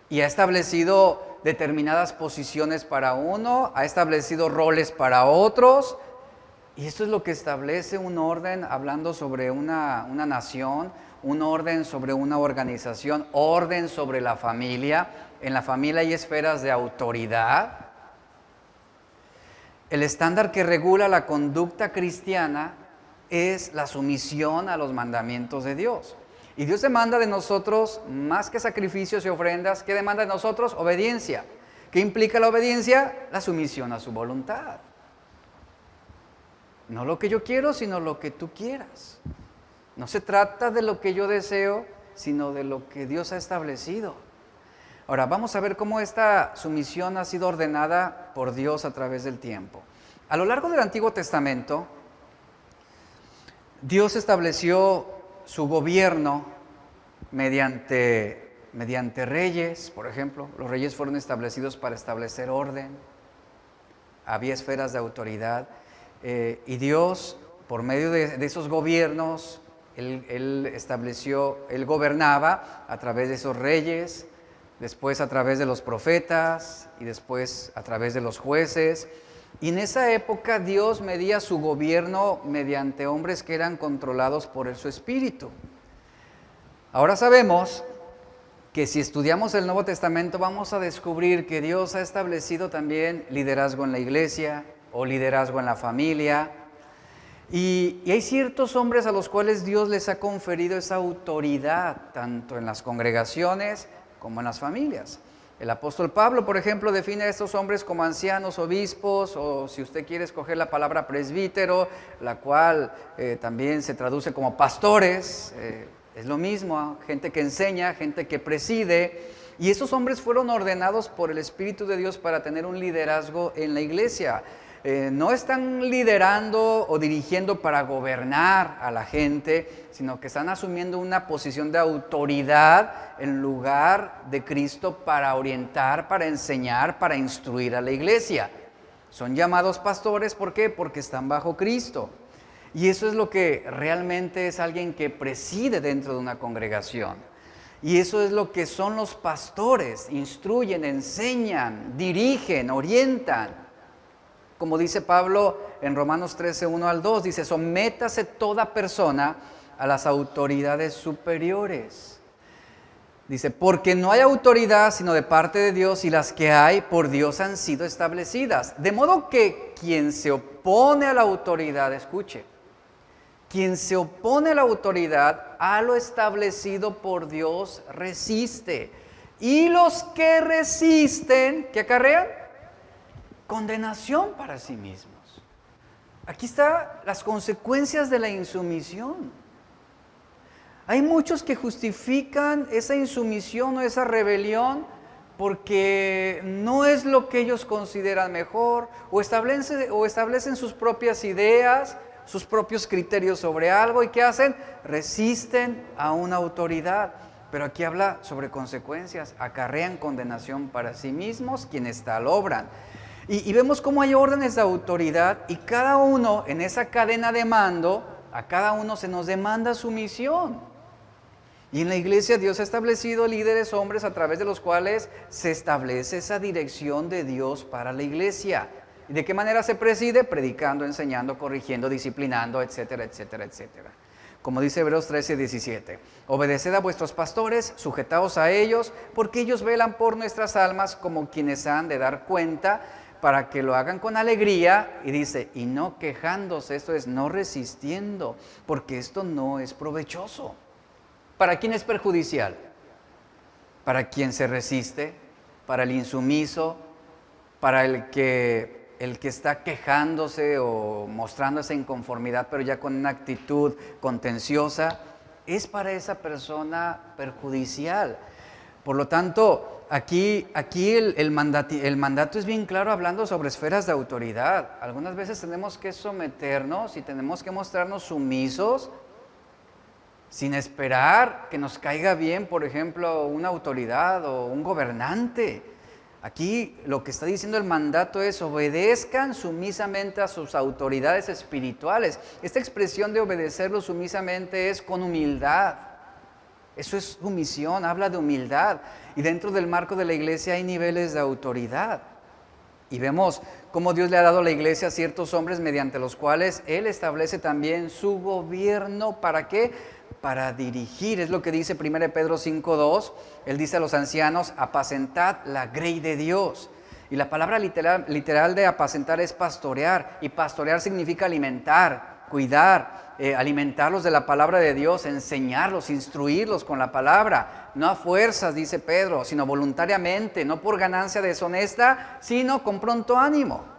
Y ha establecido determinadas posiciones para uno, ha establecido roles para otros. Y esto es lo que establece un orden, hablando sobre una nación, un orden sobre una organización, orden sobre la familia. En la familia hay esferas de autoridad. El estándar que regula la conducta cristiana es la sumisión a los mandamientos de Dios. Y Dios demanda de nosotros, más que sacrificios y ofrendas, ¿qué demanda de nosotros? Obediencia. ¿Qué implica la obediencia? La sumisión a su voluntad. No lo que yo quiero, sino lo que tú quieras. No se trata de lo que yo deseo, sino de lo que Dios ha establecido. Ahora, vamos a ver cómo esta sumisión ha sido ordenada por Dios a través del tiempo. A lo largo del Antiguo Testamento, Dios estableció su gobierno mediante reyes, por ejemplo. Los reyes fueron establecidos para establecer orden. Había esferas de autoridad. Y Dios, por medio de esos gobiernos, Él gobernaba a través de esos reyes, después a través de los profetas y después a través de los jueces. Y en esa época Dios medía su gobierno mediante hombres que eran controlados por su espíritu. Ahora sabemos que si estudiamos el Nuevo Testamento vamos a descubrir que Dios ha establecido también liderazgo en la iglesia o liderazgo en la familia. Y hay ciertos hombres a los cuales Dios les ha conferido esa autoridad, tanto en las congregaciones como en las familias. El apóstol Pablo, por ejemplo, define a estos hombres como ancianos, obispos, o si usted quiere escoger la palabra presbítero, la cual también se traduce como pastores, es lo mismo, gente que enseña, gente que preside. Y esos hombres fueron ordenados por el Espíritu de Dios para tener un liderazgo en la iglesia. No están liderando o dirigiendo para gobernar a la gente, sino que están asumiendo una posición de autoridad en lugar de Cristo para orientar, para enseñar, para instruir a la iglesia. Son llamados pastores, ¿por qué? Porque están bajo Cristo. Y eso es lo que realmente es alguien que preside dentro de una congregación. Y eso es lo que son los pastores: instruyen, enseñan, dirigen, orientan. Como dice Pablo en Romanos 13, 1 al 2, dice: sométase toda persona a las autoridades superiores. Dice: porque no hay autoridad sino de parte de Dios, y las que hay por Dios han sido establecidas. De modo que quien se opone a la autoridad, escuche, quien se opone a la autoridad a lo establecido por Dios resiste. Y los que resisten, ¿qué acarrean? Condenación para sí mismos. Aquí están las consecuencias de la insumisión. Hay muchos que justifican esa insumisión o esa rebelión porque no es lo que ellos consideran mejor, o establecen sus propias ideas, sus propios criterios sobre algo, y ¿qué hacen? Resisten a una autoridad. Pero aquí habla sobre consecuencias: acarrean condenación para sí mismos quienes tal obran. Y vemos cómo hay órdenes de autoridad, y cada uno en esa cadena de mando, a cada uno se nos demanda sumisión. Y en la iglesia Dios ha establecido líderes, hombres, a través de los cuales se establece esa dirección de Dios para la iglesia. ¿Y de qué manera se preside? Predicando, enseñando, corrigiendo, disciplinando, etcétera, etcétera, etcétera. Como dice Hebreos 13, 17. Obedeced a vuestros pastores, sujetaos a ellos, porque ellos velan por nuestras almas como quienes han de dar cuenta, para que lo hagan con alegría, y dice, y no quejándose, esto es, no resistiendo, porque esto no es provechoso. ¿Para quién es perjudicial? Para quien se resiste, para el insumiso, para el que está quejándose o mostrando esa inconformidad, pero ya con una actitud contenciosa, es para esa persona perjudicial. Por lo tanto, aquí el mandato es bien claro, hablando sobre esferas de autoridad. Algunas veces tenemos que someternos y tenemos que mostrarnos sumisos, sin esperar que nos caiga bien, por ejemplo, una autoridad o un gobernante. Aquí lo que está diciendo el mandato es: obedezcan sumisamente a sus autoridades espirituales. Esta expresión de obedecerlo sumisamente es con humildad. Eso es sumisión, habla de humildad. Y dentro del marco de la iglesia hay niveles de autoridad. Y vemos cómo Dios le ha dado a la iglesia a ciertos hombres mediante los cuales Él establece también su gobierno. ¿Para qué? Para dirigir. Es lo que dice 1 Pedro 5:2. Él dice a los ancianos: apacentad la grey de Dios. Y la palabra literal de apacentar es pastorear. Y pastorear significa alimentar, cuidar, alimentarlos de la palabra de Dios, enseñarlos, instruirlos con la palabra. No a fuerzas, dice Pedro, sino voluntariamente, no por ganancia deshonesta, sino con pronto ánimo.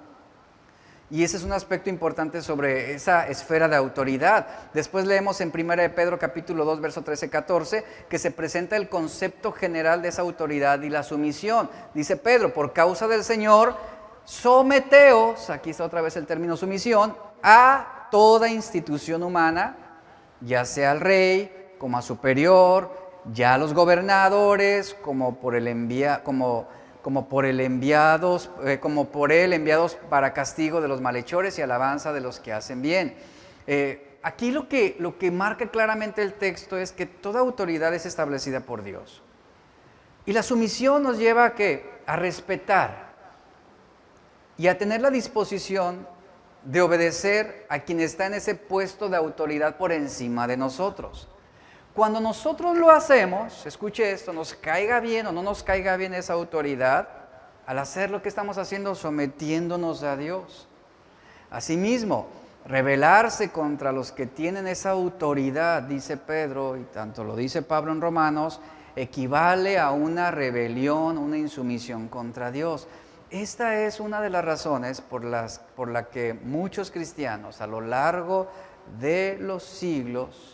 Y ese es un aspecto importante sobre esa esfera de autoridad. Después leemos en 1 Pedro capítulo 2, verso 13-14, que se presenta el concepto general de esa autoridad y la sumisión. Dice Pedro: por causa del Señor, someteos, aquí está otra vez el término sumisión, a toda institución humana, ya sea al rey como a superior, ya a los gobernadores como por él enviados para castigo de los malhechores y alabanza de los que hacen bien. Aquí lo que marca claramente el texto es que toda autoridad es establecida por Dios. Y la sumisión nos lleva a respetar y a tener la disposición de obedecer a quien está en ese puesto de autoridad por encima de nosotros. Cuando nosotros lo hacemos, escuche esto, nos caiga bien o no nos caiga bien esa autoridad, al hacer lo que estamos haciendo, sometiéndonos a Dios. Asimismo, rebelarse contra los que tienen esa autoridad, dice Pedro, y tanto lo dice Pablo en Romanos, equivale a una rebelión, una insumisión contra Dios. Esta es una de las razones por la que muchos cristianos a lo largo de los siglos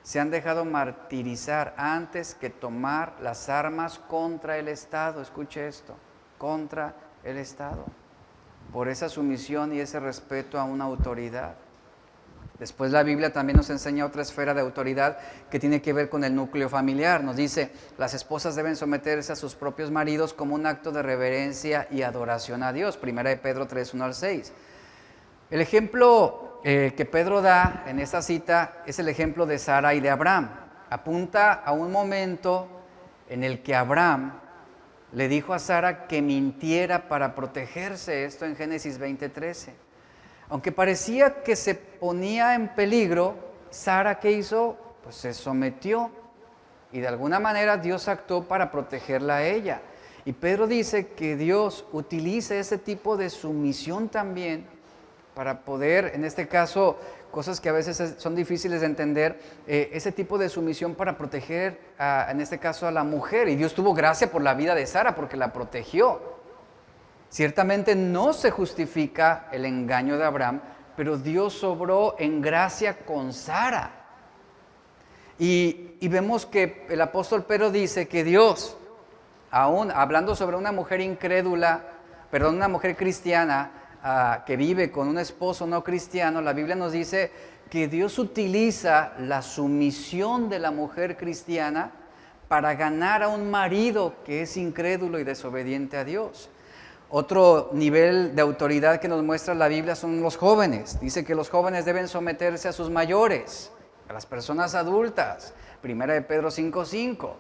se han dejado martirizar antes que tomar las armas contra el Estado. Escuche esto, contra el Estado, por esa sumisión y ese respeto a una autoridad. Después la Biblia también nos enseña otra esfera de autoridad que tiene que ver con el núcleo familiar. Nos dice, las esposas deben someterse a sus propios maridos como un acto de reverencia y adoración a Dios. Primera de Pedro 3, 1 al 6. El ejemplo que Pedro da en esta cita es el ejemplo de Sara y de Abraham. Apunta a un momento en el que Abraham le dijo a Sara que mintiera para protegerse, esto en Génesis 20:13. Aunque parecía que se ponía en peligro, Sara, ¿qué hizo? Pues se sometió y de alguna manera Dios actuó para protegerla a ella. Y Pedro dice que Dios utiliza ese tipo de sumisión también para poder, en este caso, cosas que a veces son difíciles de entender, ese tipo de sumisión para proteger, en este caso, a la mujer. Y Dios tuvo gracia por la vida de Sara porque la protegió. Ciertamente no se justifica el engaño de Abraham, pero Dios obró en gracia con Sara. Y vemos que el apóstol Pedro dice que Dios, aún hablando sobre una mujer incrédula, una mujer cristiana, que vive con un esposo no cristiano, la Biblia nos dice que Dios utiliza la sumisión de la mujer cristiana para ganar a un marido que es incrédulo y desobediente a Dios. Otro nivel de autoridad que nos muestra la Biblia son los jóvenes. Dice que los jóvenes deben someterse a sus mayores, a las personas adultas. Primera de Pedro 5:5.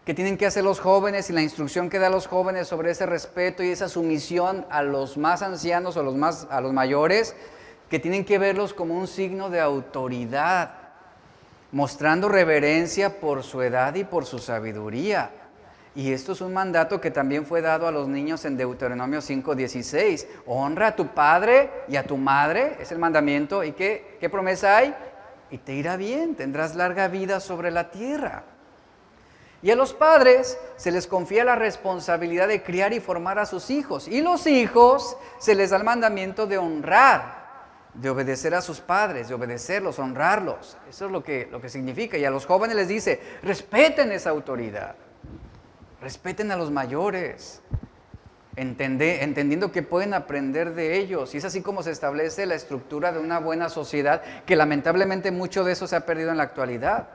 ¿Qué tienen que hacer los jóvenes y la instrucción que da a los jóvenes sobre ese respeto y esa sumisión a los más ancianos o a los mayores? Que tienen que verlos como un signo de autoridad, mostrando reverencia por su edad y por su sabiduría. Y esto es un mandato que también fue dado a los niños en Deuteronomio 5:16. Honra a tu padre y a tu madre, es el mandamiento. ¿Y qué promesa hay? Y te irá bien, tendrás larga vida sobre la tierra. Y a los padres se les confía la responsabilidad de criar y formar a sus hijos. Y los hijos se les da el mandamiento de honrar, de obedecer a sus padres, de obedecerlos, honrarlos. Eso es lo que significa. Y a los jóvenes les dice, respeten esa autoridad. Respeten a los mayores, entendiendo que pueden aprender de ellos. Y es así como se establece la estructura de una buena sociedad, que lamentablemente mucho de eso se ha perdido en la actualidad.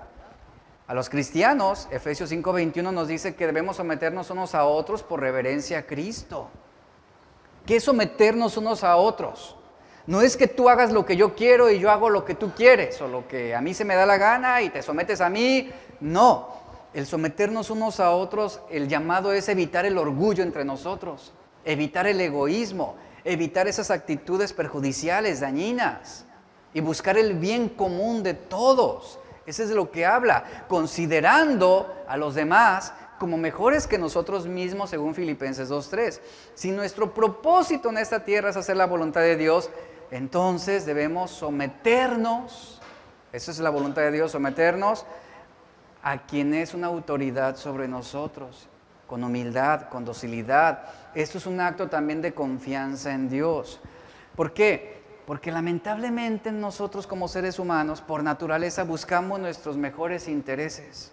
A los cristianos, Efesios 5:21 nos dice que debemos someternos unos a otros por reverencia a Cristo. ¿Qué es someternos unos a otros? No es que tú hagas lo que yo quiero y yo hago lo que tú quieres, o lo que a mí se me da la gana y te sometes a mí. No. El someternos unos a otros, el llamado es evitar el orgullo entre nosotros, evitar el egoísmo, evitar esas actitudes perjudiciales, dañinas, y buscar el bien común de todos. Eso es de lo que habla, considerando a los demás como mejores que nosotros mismos, según Filipenses 2:3. Si nuestro propósito en esta tierra es hacer la voluntad de Dios, entonces debemos someternos, esa es la voluntad de Dios, someternos a quien es una autoridad sobre nosotros, con humildad, con docilidad. Esto es un acto también de confianza en Dios. ¿Por qué? Porque lamentablemente nosotros como seres humanos, por naturaleza, buscamos nuestros mejores intereses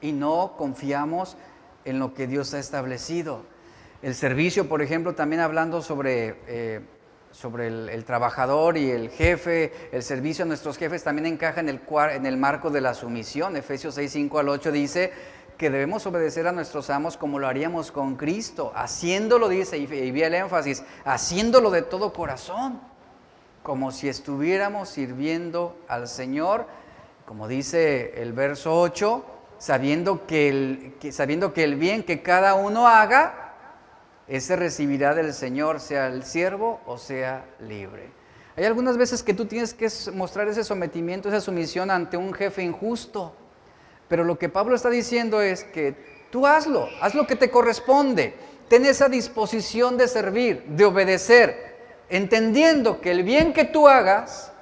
y no confiamos en lo que Dios ha establecido. El servicio, por ejemplo, también hablando sobre el trabajador y el jefe, el servicio a nuestros jefes también encaja en el marco de la sumisión. Efesios 6:5 al 8 dice que debemos obedecer a nuestros amos como lo haríamos con Cristo, haciéndolo, dice, y vi el énfasis, haciéndolo de todo corazón, como si estuviéramos sirviendo al Señor, como dice el verso 8, sabiendo que el bien que cada uno haga, ese recibirá del Señor, sea el siervo o sea libre. Hay algunas veces que tú tienes que mostrar ese sometimiento, esa sumisión ante un jefe injusto. Pero lo que Pablo está diciendo es que tú haz lo que te corresponde. Ten esa disposición de servir, de obedecer, entendiendo que el bien que tú hagas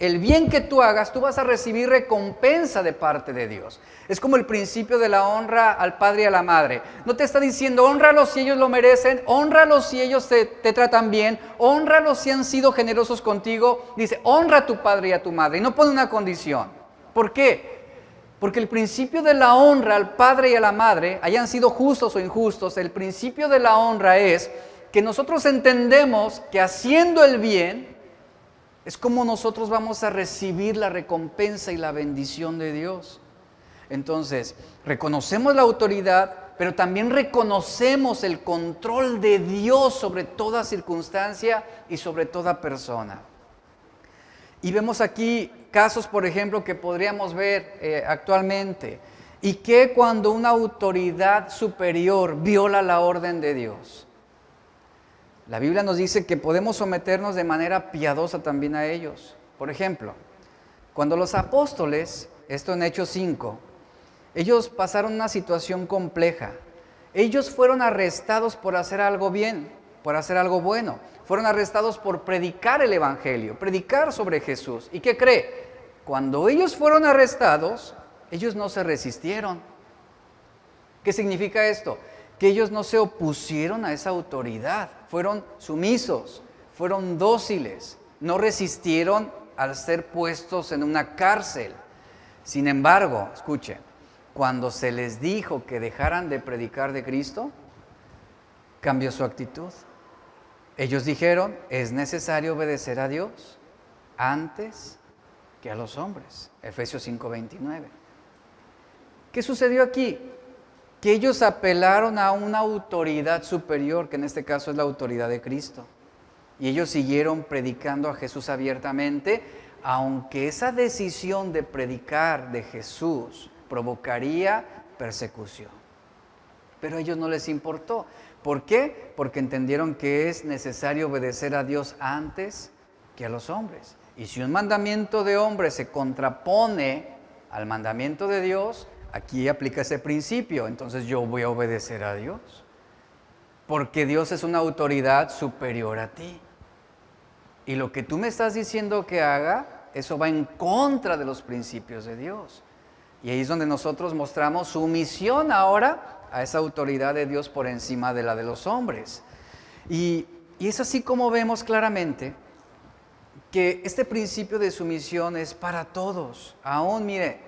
el bien que tú hagas, tú vas a recibir recompensa de parte de Dios. Es como el principio de la honra al padre y a la madre. No te está diciendo, hónralos si ellos lo merecen, hónralos si ellos te tratan bien, hónralos si han sido generosos contigo. Dice, honra a tu padre y a tu madre. Y no pone una condición. ¿Por qué? Porque el principio de la honra al padre y a la madre, hayan sido justos o injustos, el principio de la honra es que nosotros entendemos que haciendo el bien, es como nosotros vamos a recibir la recompensa y la bendición de Dios. Entonces, reconocemos la autoridad, pero también reconocemos el control de Dios sobre toda circunstancia y sobre toda persona. Y vemos aquí casos, por ejemplo, que podríamos ver actualmente. ¿Y qué cuando una autoridad superior viola la orden de Dios? La Biblia nos dice que podemos someternos de manera piadosa también a ellos. Por ejemplo, cuando los apóstoles, esto en Hechos 5, ellos pasaron una situación compleja. Ellos fueron arrestados por hacer algo bien, por hacer algo bueno. Fueron arrestados por predicar el Evangelio, predicar sobre Jesús. ¿Y qué cree? Cuando ellos fueron arrestados, ellos no se resistieron. ¿Qué significa esto? Que ellos no se opusieron a esa autoridad, fueron sumisos, fueron dóciles, no resistieron al ser puestos en una cárcel. Sin embargo, escuchen, cuando se les dijo que dejaran de predicar de Cristo, cambió su actitud. Ellos dijeron, es necesario obedecer a Dios antes que a los hombres. Efesios 5:29. ¿Qué sucedió aquí? Que ellos apelaron a una autoridad superior, que en este caso es la autoridad de Cristo. Y ellos siguieron predicando a Jesús abiertamente, aunque esa decisión de predicar de Jesús provocaría persecución. Pero a ellos no les importó. ¿Por qué? Porque entendieron que es necesario obedecer a Dios antes que a los hombres. Y si un mandamiento de hombre se contrapone al mandamiento de Dios, aquí aplica ese principio, entonces yo voy a obedecer a Dios, porque Dios es una autoridad superior a ti. Y lo que tú me estás diciendo que haga, eso va en contra de los principios de Dios. Y ahí es donde nosotros mostramos sumisión ahora a esa autoridad de Dios por encima de la de los hombres. Y es así como vemos claramente que este principio de sumisión es para todos. Aún, mire,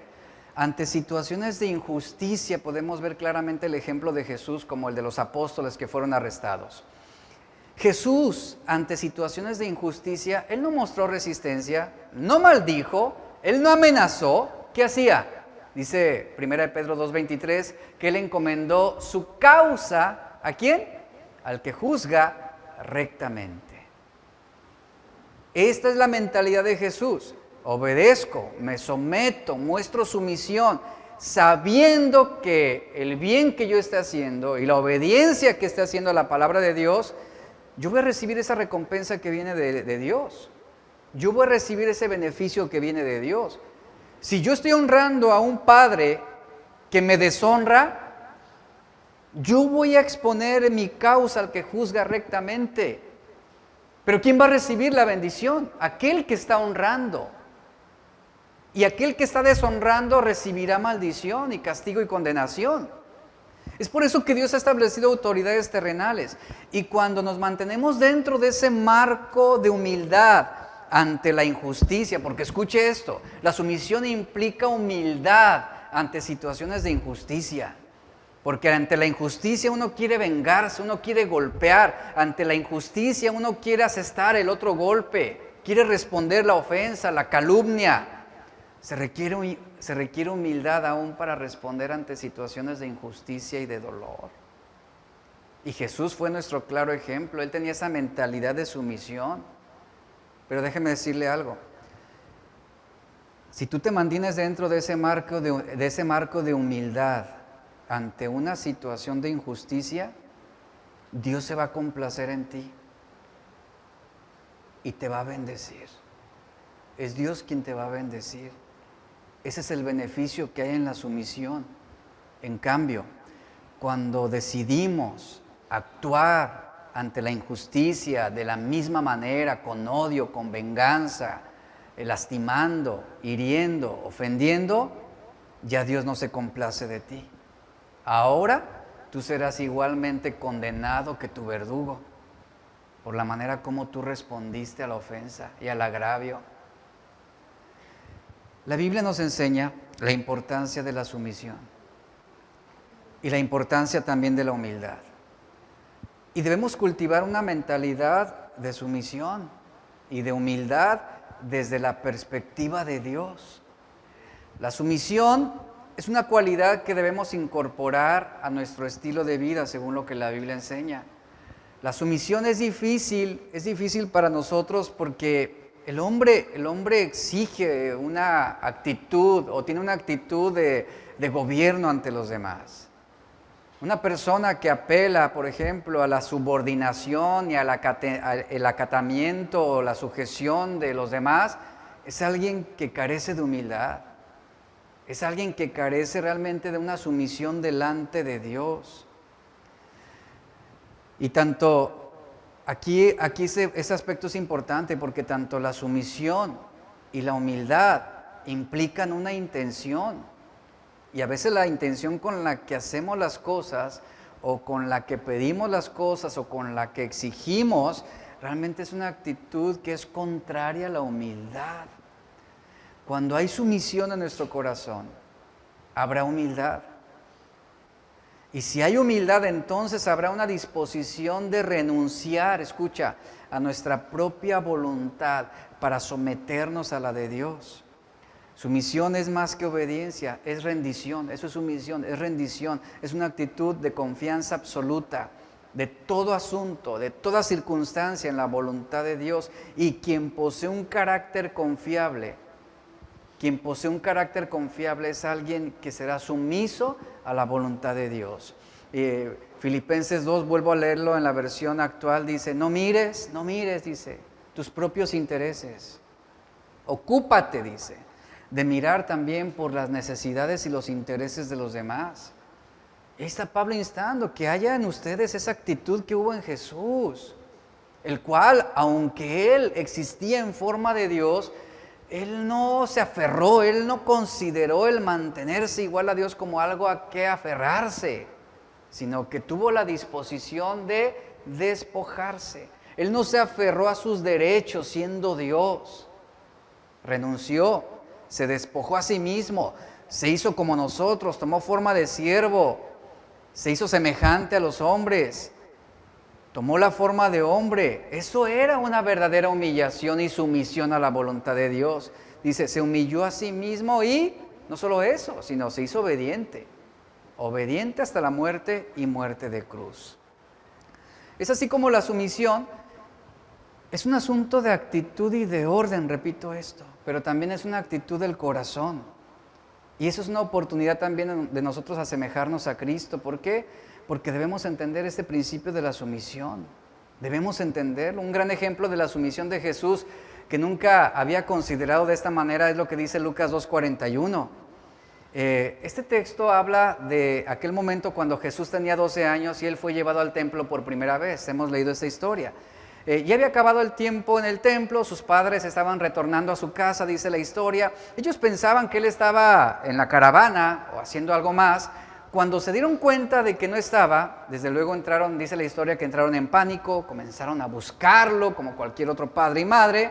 ante situaciones de injusticia podemos ver claramente el ejemplo de Jesús como el de los apóstoles que fueron arrestados. Jesús, ante situaciones de injusticia, Él no mostró resistencia, no maldijo, Él no amenazó. ¿Qué hacía? Dice 1 Pedro 2:23 que Él encomendó su causa, ¿a quién? Al que juzga rectamente. Esta es la mentalidad de Jesús. Obedezco, me someto, muestro sumisión, sabiendo que el bien que yo esté haciendo y la obediencia que esté haciendo a la palabra de Dios, yo voy a recibir esa recompensa que viene de Dios. Yo voy a recibir ese beneficio que viene de Dios. Si yo estoy honrando a un padre que me deshonra, yo voy a exponer mi causa al que juzga rectamente. Pero ¿quién va a recibir la bendición? Aquel que está honrando. Y aquel que está deshonrando recibirá maldición y castigo y condenación. Es por eso que Dios ha establecido autoridades terrenales. Y cuando nos mantenemos dentro de ese marco de humildad ante la injusticia, porque escuche esto, la sumisión implica humildad ante situaciones de injusticia. Porque ante la injusticia uno quiere vengarse, uno quiere golpear. Ante la injusticia uno quiere asestar el otro golpe, quiere responder la ofensa, la calumnia. Se requiere humildad aún para responder ante situaciones de injusticia y de dolor. Y Jesús fue nuestro claro ejemplo. Él tenía esa mentalidad de sumisión. Pero déjeme decirle algo. Si tú te mantienes dentro de ese marco de humildad ante una situación de injusticia, Dios se va a complacer en ti y te va a bendecir. Es Dios quien te va a bendecir. Ese es el beneficio que hay en la sumisión. En cambio, cuando decidimos actuar ante la injusticia de la misma manera, con odio, con venganza, lastimando, hiriendo, ofendiendo, ya Dios no se complace de ti. Ahora tú serás igualmente condenado que tu verdugo por la manera como tú respondiste a la ofensa y al agravio. La Biblia nos enseña la importancia de la sumisión y la importancia también de la humildad. Y debemos cultivar una mentalidad de sumisión y de humildad desde la perspectiva de Dios. La sumisión es una cualidad que debemos incorporar a nuestro estilo de vida, según lo que la Biblia enseña. La sumisión es difícil para nosotros porque el hombre exige una actitud o tiene una actitud de gobierno ante los demás. Una persona que apela, por ejemplo, a la subordinación y al acatamiento o la sujeción de los demás, es alguien que carece de humildad. Es alguien que carece realmente de una sumisión delante de Dios. Y tanto, aquí ese aspecto es importante porque tanto la sumisión y la humildad implican una intención. Y a veces la intención con la que hacemos las cosas, o con la que pedimos las cosas, o con la que exigimos, realmente es una actitud que es contraria a la humildad. Cuando hay sumisión en nuestro corazón, habrá humildad. Y si hay humildad, entonces habrá una disposición de renunciar, escucha, a nuestra propia voluntad para someternos a la de Dios. Sumisión es más que obediencia, es rendición, eso es sumisión, es rendición, es una actitud de confianza absoluta de todo asunto, de toda circunstancia en la voluntad de Dios. Y quien posee un carácter confiable, es alguien que será sumiso a la voluntad de Dios. Filipenses 2, vuelvo a leerlo en la versión actual, dice, no mires, dice, tus propios intereses. Ocúpate, dice, de mirar también por las necesidades y los intereses de los demás. Ahí está Pablo instando que haya en ustedes esa actitud que hubo en Jesús, el cual, aunque Él existía en forma de Dios, Él no se aferró, Él no consideró el mantenerse igual a Dios como algo a que aferrarse, sino que tuvo la disposición de despojarse. Él no se aferró a sus derechos siendo Dios, renunció, se despojó a sí mismo, se hizo como nosotros, tomó forma de siervo, se hizo semejante a los hombres, tomó la forma de hombre. Eso era una verdadera humillación y sumisión a la voluntad de Dios. Dice, se humilló a sí mismo y no solo eso, sino se hizo obediente hasta la muerte y muerte de cruz. Es así como la sumisión es un asunto de actitud y de orden, repito esto, pero también es una actitud del corazón. Y eso es una oportunidad también de nosotros asemejarnos a Cristo. ¿Por qué? Porque debemos entender este principio de la sumisión. Debemos entenderlo. Un gran ejemplo de la sumisión de Jesús que nunca había considerado de esta manera es lo que dice Lucas 2:41. Este texto habla de aquel momento cuando Jesús tenía 12 años y Él fue llevado al templo por primera vez. Hemos leído esta historia. Ya había acabado el tiempo en el templo, sus padres estaban retornando a su casa, dice la historia. Ellos pensaban que Él estaba en la caravana o haciendo algo más. Cuando se dieron cuenta de que no estaba, desde luego entraron, dice la historia, que entraron en pánico, comenzaron a buscarlo como cualquier otro padre y madre,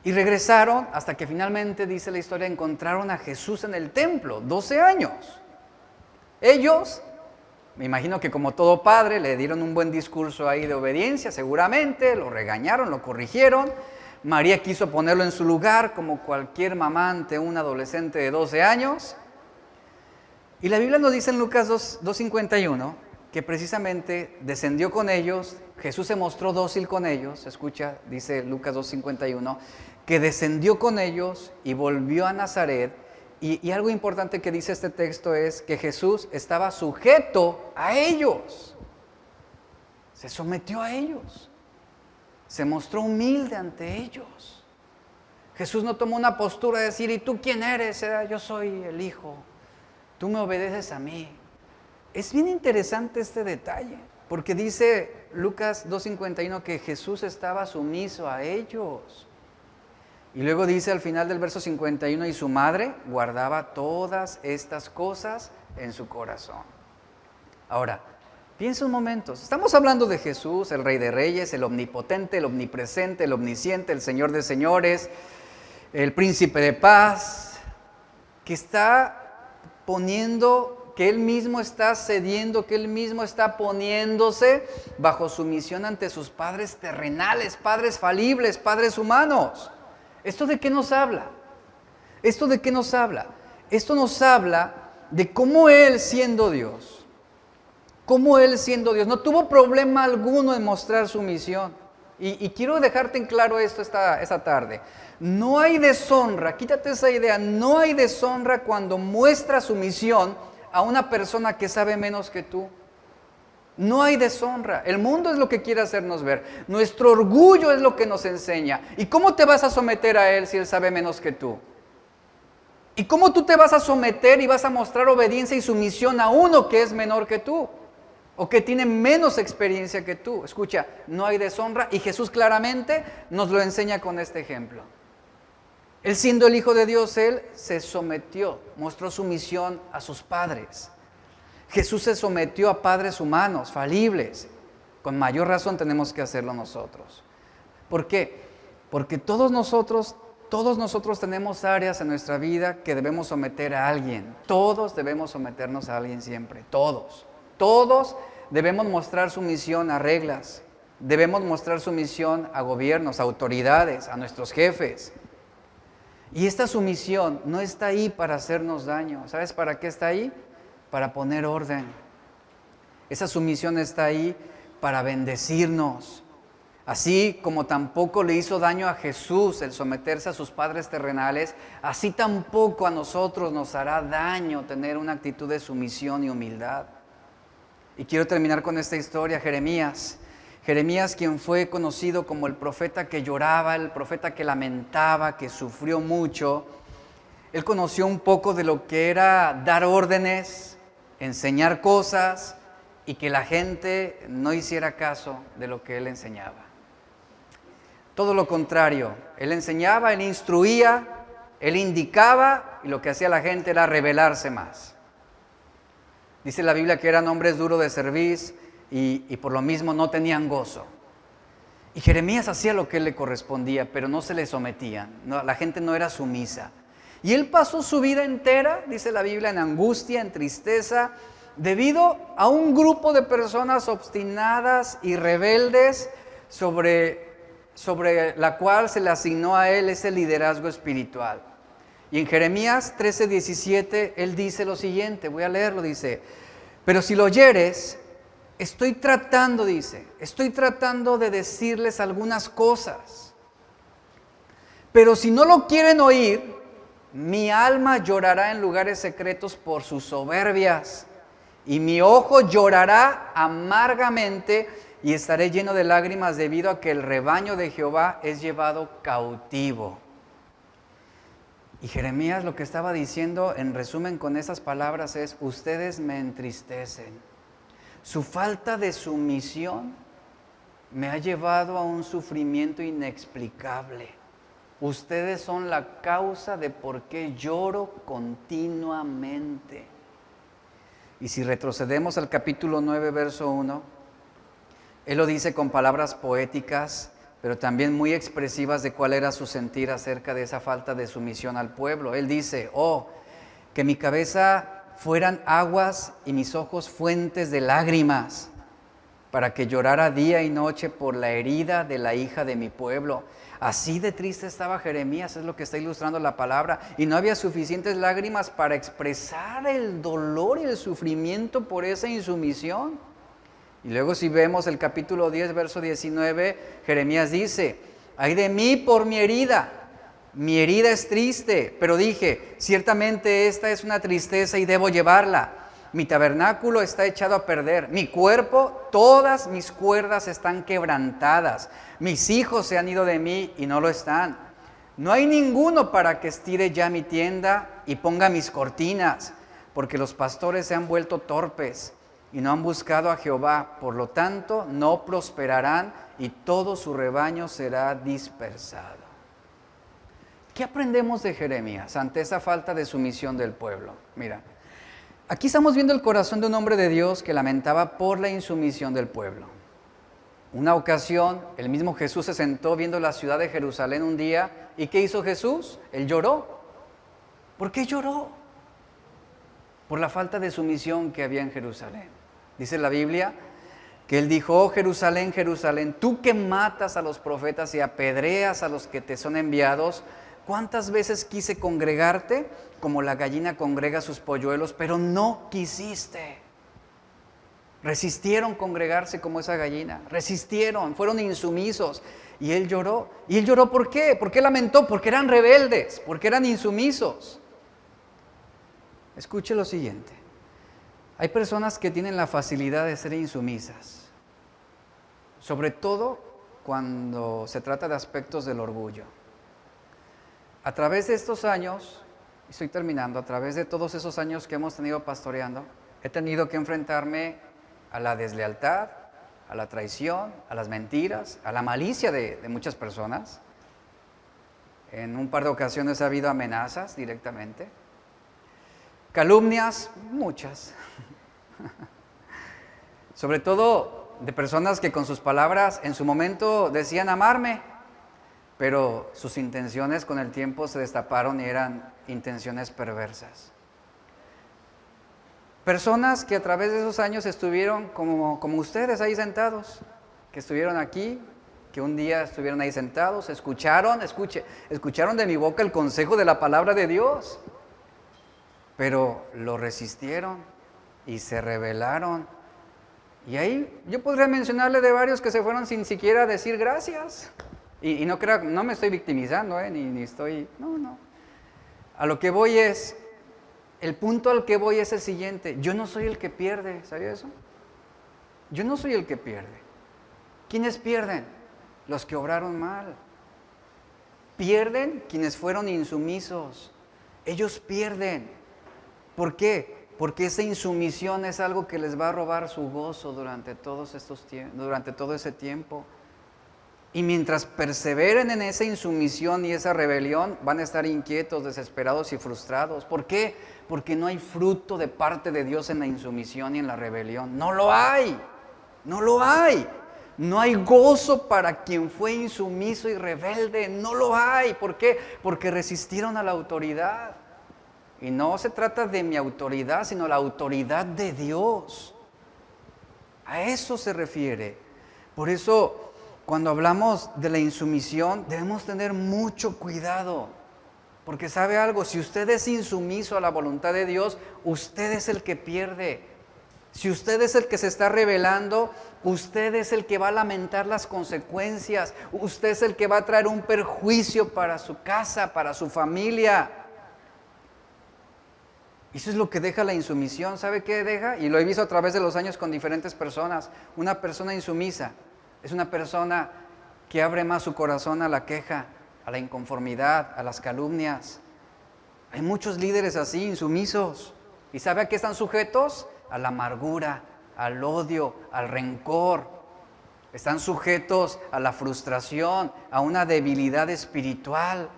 y regresaron hasta que finalmente, dice la historia, encontraron a Jesús en el templo, 12 años. Ellos, me imagino que como todo padre, le dieron un buen discurso ahí de obediencia, seguramente, lo regañaron, lo corrigieron. María quiso ponerlo en su lugar como cualquier mamá ante un adolescente de 12 años. Y la Biblia nos dice en Lucas 2:51 que precisamente descendió con ellos, Jesús se mostró dócil con ellos, escucha, dice Lucas 2:51, que descendió con ellos y volvió a Nazaret. Y algo importante que dice este texto es que Jesús estaba sujeto a ellos, se sometió a ellos, se mostró humilde ante ellos. Jesús no tomó una postura de decir, ¿y tú quién eres? Yo soy el Hijo, tú me obedeces a mí. Es bien interesante este detalle, porque dice Lucas 2:51 que Jesús estaba sumiso a ellos. Y luego dice al final del verso 51, y su madre guardaba todas estas cosas en su corazón. Ahora, piensa un momento, estamos hablando de Jesús, el Rey de Reyes, el omnipotente, el omnipresente, el omnisciente, el Señor de señores, el Príncipe de paz, que está poniendo, que Él mismo está cediendo, que Él mismo está poniéndose bajo sumisión ante sus padres terrenales, padres falibles, padres humanos. ¿Esto de qué nos habla? ¿Esto de qué nos habla? Esto nos habla de cómo Él siendo Dios, no tuvo problema alguno en mostrar su misión. Y quiero dejarte en claro esto esta tarde. No hay deshonra, quítate esa idea, no hay deshonra cuando muestra su misión a una persona que sabe menos que tú. No hay deshonra. El mundo es lo que quiere hacernos ver. Nuestro orgullo es lo que nos enseña. ¿Y cómo te vas a someter a Él si Él sabe menos que tú? ¿Y cómo tú te vas a someter y vas a mostrar obediencia y sumisión a uno que es menor que tú? O que tiene menos experiencia que tú. Escucha, no hay deshonra y Jesús claramente nos lo enseña con este ejemplo. Él siendo el Hijo de Dios, Él se sometió, mostró sumisión a sus padres. Jesús se sometió a padres humanos, falibles. Con mayor razón tenemos que hacerlo nosotros. ¿Por qué? Porque todos nosotros tenemos áreas en nuestra vida que debemos someter a alguien. Todos debemos someternos a alguien siempre, todos. Todos debemos mostrar sumisión a reglas. Debemos mostrar sumisión a gobiernos, a autoridades, a nuestros jefes. Y esta sumisión no está ahí para hacernos daño. ¿Sabes para qué está ahí? Para poner orden. Esa sumisión está ahí para bendecirnos. Así como tampoco le hizo daño a Jesús el someterse a sus padres terrenales, así tampoco a nosotros nos hará daño tener una actitud de sumisión y humildad. Y quiero terminar con esta historia, Jeremías. Jeremías, quien fue conocido como el profeta que lloraba, el profeta que lamentaba, que sufrió mucho. Él conoció un poco de lo que era dar órdenes, enseñar cosas y que la gente no hiciera caso de lo que él enseñaba. Todo lo contrario, él enseñaba, él instruía, él indicaba y lo que hacía la gente era rebelarse más. Dice la Biblia que eran hombres duros de cerviz y por lo mismo no tenían gozo. Y Jeremías hacía lo que él le correspondía, pero no se le sometían. No, la gente no era sumisa. Y él pasó su vida entera, dice la Biblia, en angustia, en tristeza, debido a un grupo de personas obstinadas y rebeldes sobre la cual se le asignó a él ese liderazgo espiritual. Y en Jeremías 13:17 él dice lo siguiente, voy a leerlo, dice: pero si lo oyeres, estoy tratando de decirles algunas cosas. Pero si no lo quieren oír, mi alma llorará en lugares secretos por sus soberbias, y mi ojo llorará amargamente, y estaré lleno de lágrimas debido a que el rebaño de Jehová es llevado cautivo. Y Jeremías lo que estaba diciendo, en resumen con esas palabras, es: ustedes me entristecen. Su falta de sumisión me ha llevado a un sufrimiento inexplicable. Ustedes son la causa de por qué lloro continuamente. Y si retrocedemos al capítulo 9, verso 1, él lo dice con palabras poéticas, pero también muy expresivas de cuál era su sentir acerca de esa falta de sumisión al pueblo. Él dice: oh, que mi cabeza fueran aguas y mis ojos fuentes de lágrimas, para que llorara día y noche por la herida de la hija de mi pueblo. Así de triste estaba Jeremías, es lo que está ilustrando la palabra, y no había suficientes lágrimas para expresar el dolor y el sufrimiento por esa insumisión. Y luego si vemos el capítulo 10, verso 19, Jeremías dice: ay de mí por mi herida es triste, pero dije, ciertamente esta es una tristeza y debo llevarla. Mi tabernáculo está echado a perder, mi cuerpo, todas mis cuerdas están quebrantadas, mis hijos se han ido de mí y no lo están. No hay ninguno para que estire ya mi tienda y ponga mis cortinas, porque los pastores se han vuelto torpes y no han buscado a Jehová, por lo tanto no prosperarán y todo su rebaño será dispersado. ¿Qué aprendemos de Jeremías ante esa falta de sumisión del pueblo? Mira, aquí estamos viendo el corazón de un hombre de Dios que lamentaba por la insumisión del pueblo. Una ocasión, el mismo Jesús se sentó viendo la ciudad de Jerusalén un día, ¿y qué hizo Jesús? Él lloró. ¿Por qué lloró? Por la falta de sumisión que había en Jerusalén. Dice la Biblia que él dijo: oh Jerusalén, Jerusalén, tú que matas a los profetas y apedreas a los que te son enviados, ¿cuántas veces quise congregarte como la gallina congrega sus polluelos, pero no quisiste? Resistieron congregarse como esa gallina, resistieron, fueron insumisos, y él lloró. ¿Y él lloró por qué? ¿Por qué lamentó? Porque eran rebeldes, porque eran insumisos. Escuche lo siguiente: hay personas que tienen la facilidad de ser insumisas, sobre todo cuando se trata de aspectos del orgullo. A través de estos años, estoy terminando, a través de todos esos años que hemos tenido pastoreando, he tenido que enfrentarme a la deslealtad, a la traición, a las mentiras, a la malicia de muchas personas. En un par de ocasiones ha habido amenazas directamente. Calumnias, muchas. Sobre todo de personas que con sus palabras en su momento decían amarme, pero sus intenciones con el tiempo se destaparon y eran intenciones perversas. Personas que a través de esos años estuvieron como ustedes ahí sentados, que estuvieron aquí, que un día estuvieron ahí sentados, escucharon de mi boca el consejo de la palabra de Dios, pero lo resistieron y se rebelaron. Y ahí yo podría mencionarle de varios que se fueron sin siquiera decir gracias. Y no me estoy victimizando, ni estoy, no. A lo que voy es, el punto al que voy es el siguiente: yo no soy el que pierde, ¿sabía eso? Yo no soy el que pierde. ¿Quiénes pierden? Los que obraron mal. Pierden quienes fueron insumisos. Ellos pierden. ¿Por qué? Porque esa insumisión es algo que les va a robar su gozo durante todo ese tiempo. Y mientras perseveren en esa insumisión y esa rebelión, van a estar inquietos, desesperados y frustrados. ¿Por qué? Porque no hay fruto de parte de Dios en la insumisión y en la rebelión. No lo hay. No lo hay. No hay gozo para quien fue insumiso y rebelde. No lo hay. ¿Por qué? Porque resistieron a la autoridad. Y no se trata de mi autoridad, sino la autoridad de Dios. A eso se refiere. Por eso, cuando hablamos de la insumisión, debemos tener mucho cuidado. Porque ¿sabe algo? Si usted es insumiso a la voluntad de Dios, usted es el que pierde. Si usted es el que se está rebelando, usted es el que va a lamentar las consecuencias. Usted es el que va a traer un perjuicio para su casa, para su familia. Eso es lo que deja la insumisión. ¿Sabe qué deja? Y lo he visto a través de los años con diferentes personas. Una persona insumisa es una persona que abre más su corazón a la queja, a la inconformidad, a las calumnias. Hay muchos líderes así, insumisos. ¿Y sabe a qué están sujetos? A la amargura, al odio, al rencor. Están sujetos a la frustración, a una debilidad espiritual.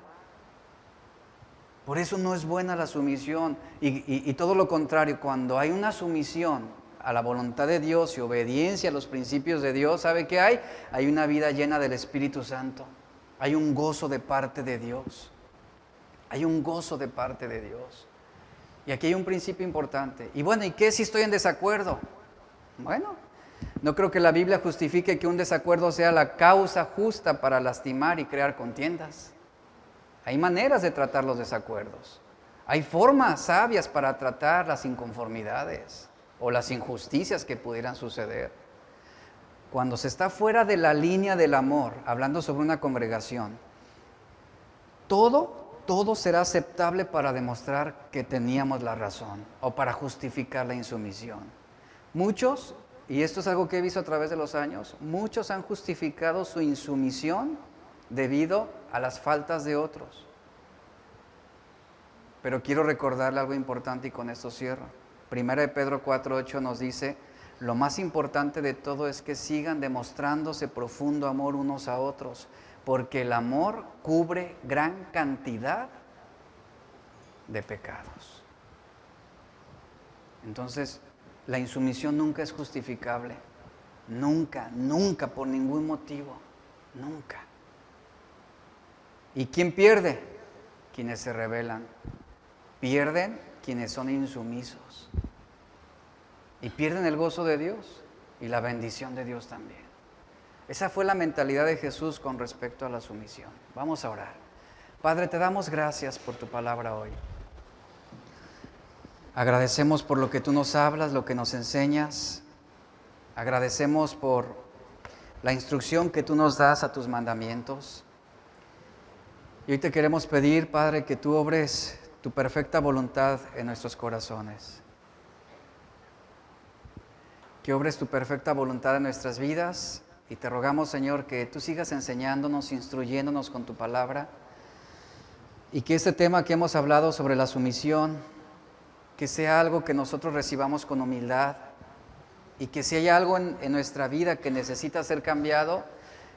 Por eso no es buena la sumisión y todo lo contrario, cuando hay una sumisión a la voluntad de Dios y obediencia a los principios de Dios, ¿sabe qué hay? Hay una vida llena del Espíritu Santo, hay un gozo de parte de Dios, hay un gozo de parte de Dios. Y aquí hay un principio importante. Y bueno, ¿y qué si estoy en desacuerdo? Bueno, no creo que la Biblia justifique que un desacuerdo sea la causa justa para lastimar y crear contiendas. Hay maneras de tratar los desacuerdos. Hay formas sabias para tratar las inconformidades o las injusticias que pudieran suceder. Cuando se está fuera de la línea del amor, hablando sobre una congregación, todo será aceptable para demostrar que teníamos la razón o para justificar la insumisión. Muchos, y esto es algo que he visto a través de los años, muchos han justificado su insumisión debido a las faltas de otros. Pero quiero recordarle algo importante y con esto cierro. 1 Pedro 4:8 nos dice: lo más importante de todo es que sigan demostrándose profundo amor unos a otros, porque el amor cubre gran cantidad de pecados. Entonces, la insumisión nunca es justificable. Nunca, nunca, por ningún motivo. Nunca. ¿Y quién pierde? Quienes se rebelan. Pierden quienes son insumisos. Y pierden el gozo de Dios y la bendición de Dios también. Esa fue la mentalidad de Jesús con respecto a la sumisión. Vamos a orar. Padre, te damos gracias por tu palabra hoy. Agradecemos por lo que tú nos hablas, lo que nos enseñas. Agradecemos por la instrucción que tú nos das a tus mandamientos. Y hoy te queremos pedir, Padre, que tú obres tu perfecta voluntad en nuestros corazones. Que obres tu perfecta voluntad en nuestras vidas. Y te rogamos, Señor, que tú sigas enseñándonos, instruyéndonos con tu palabra. Y que este tema que hemos hablado sobre la sumisión, que sea algo que nosotros recibamos con humildad. Y que si hay algo en nuestra vida que necesita ser cambiado,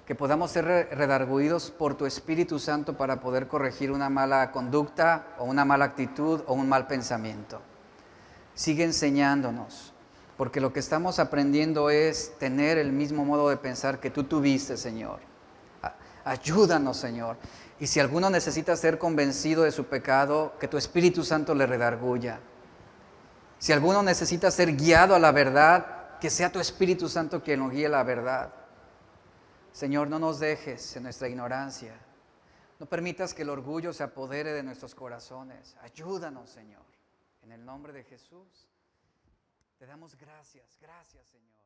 que podamos ser redarguidos por tu Espíritu Santo para poder corregir una mala conducta o una mala actitud o un mal pensamiento. Sigue enseñándonos, porque lo que estamos aprendiendo es tener el mismo modo de pensar que tú tuviste, Señor. Ayúdanos, Señor. Y si alguno necesita ser convencido de su pecado, que tu Espíritu Santo le redarguya. Si alguno necesita ser guiado a la verdad, que sea tu Espíritu Santo quien lo guíe a la verdad. Señor, no nos dejes en nuestra ignorancia. No permitas que el orgullo se apodere de nuestros corazones. Ayúdanos, Señor. En el nombre de Jesús, te damos gracias. Gracias, Señor.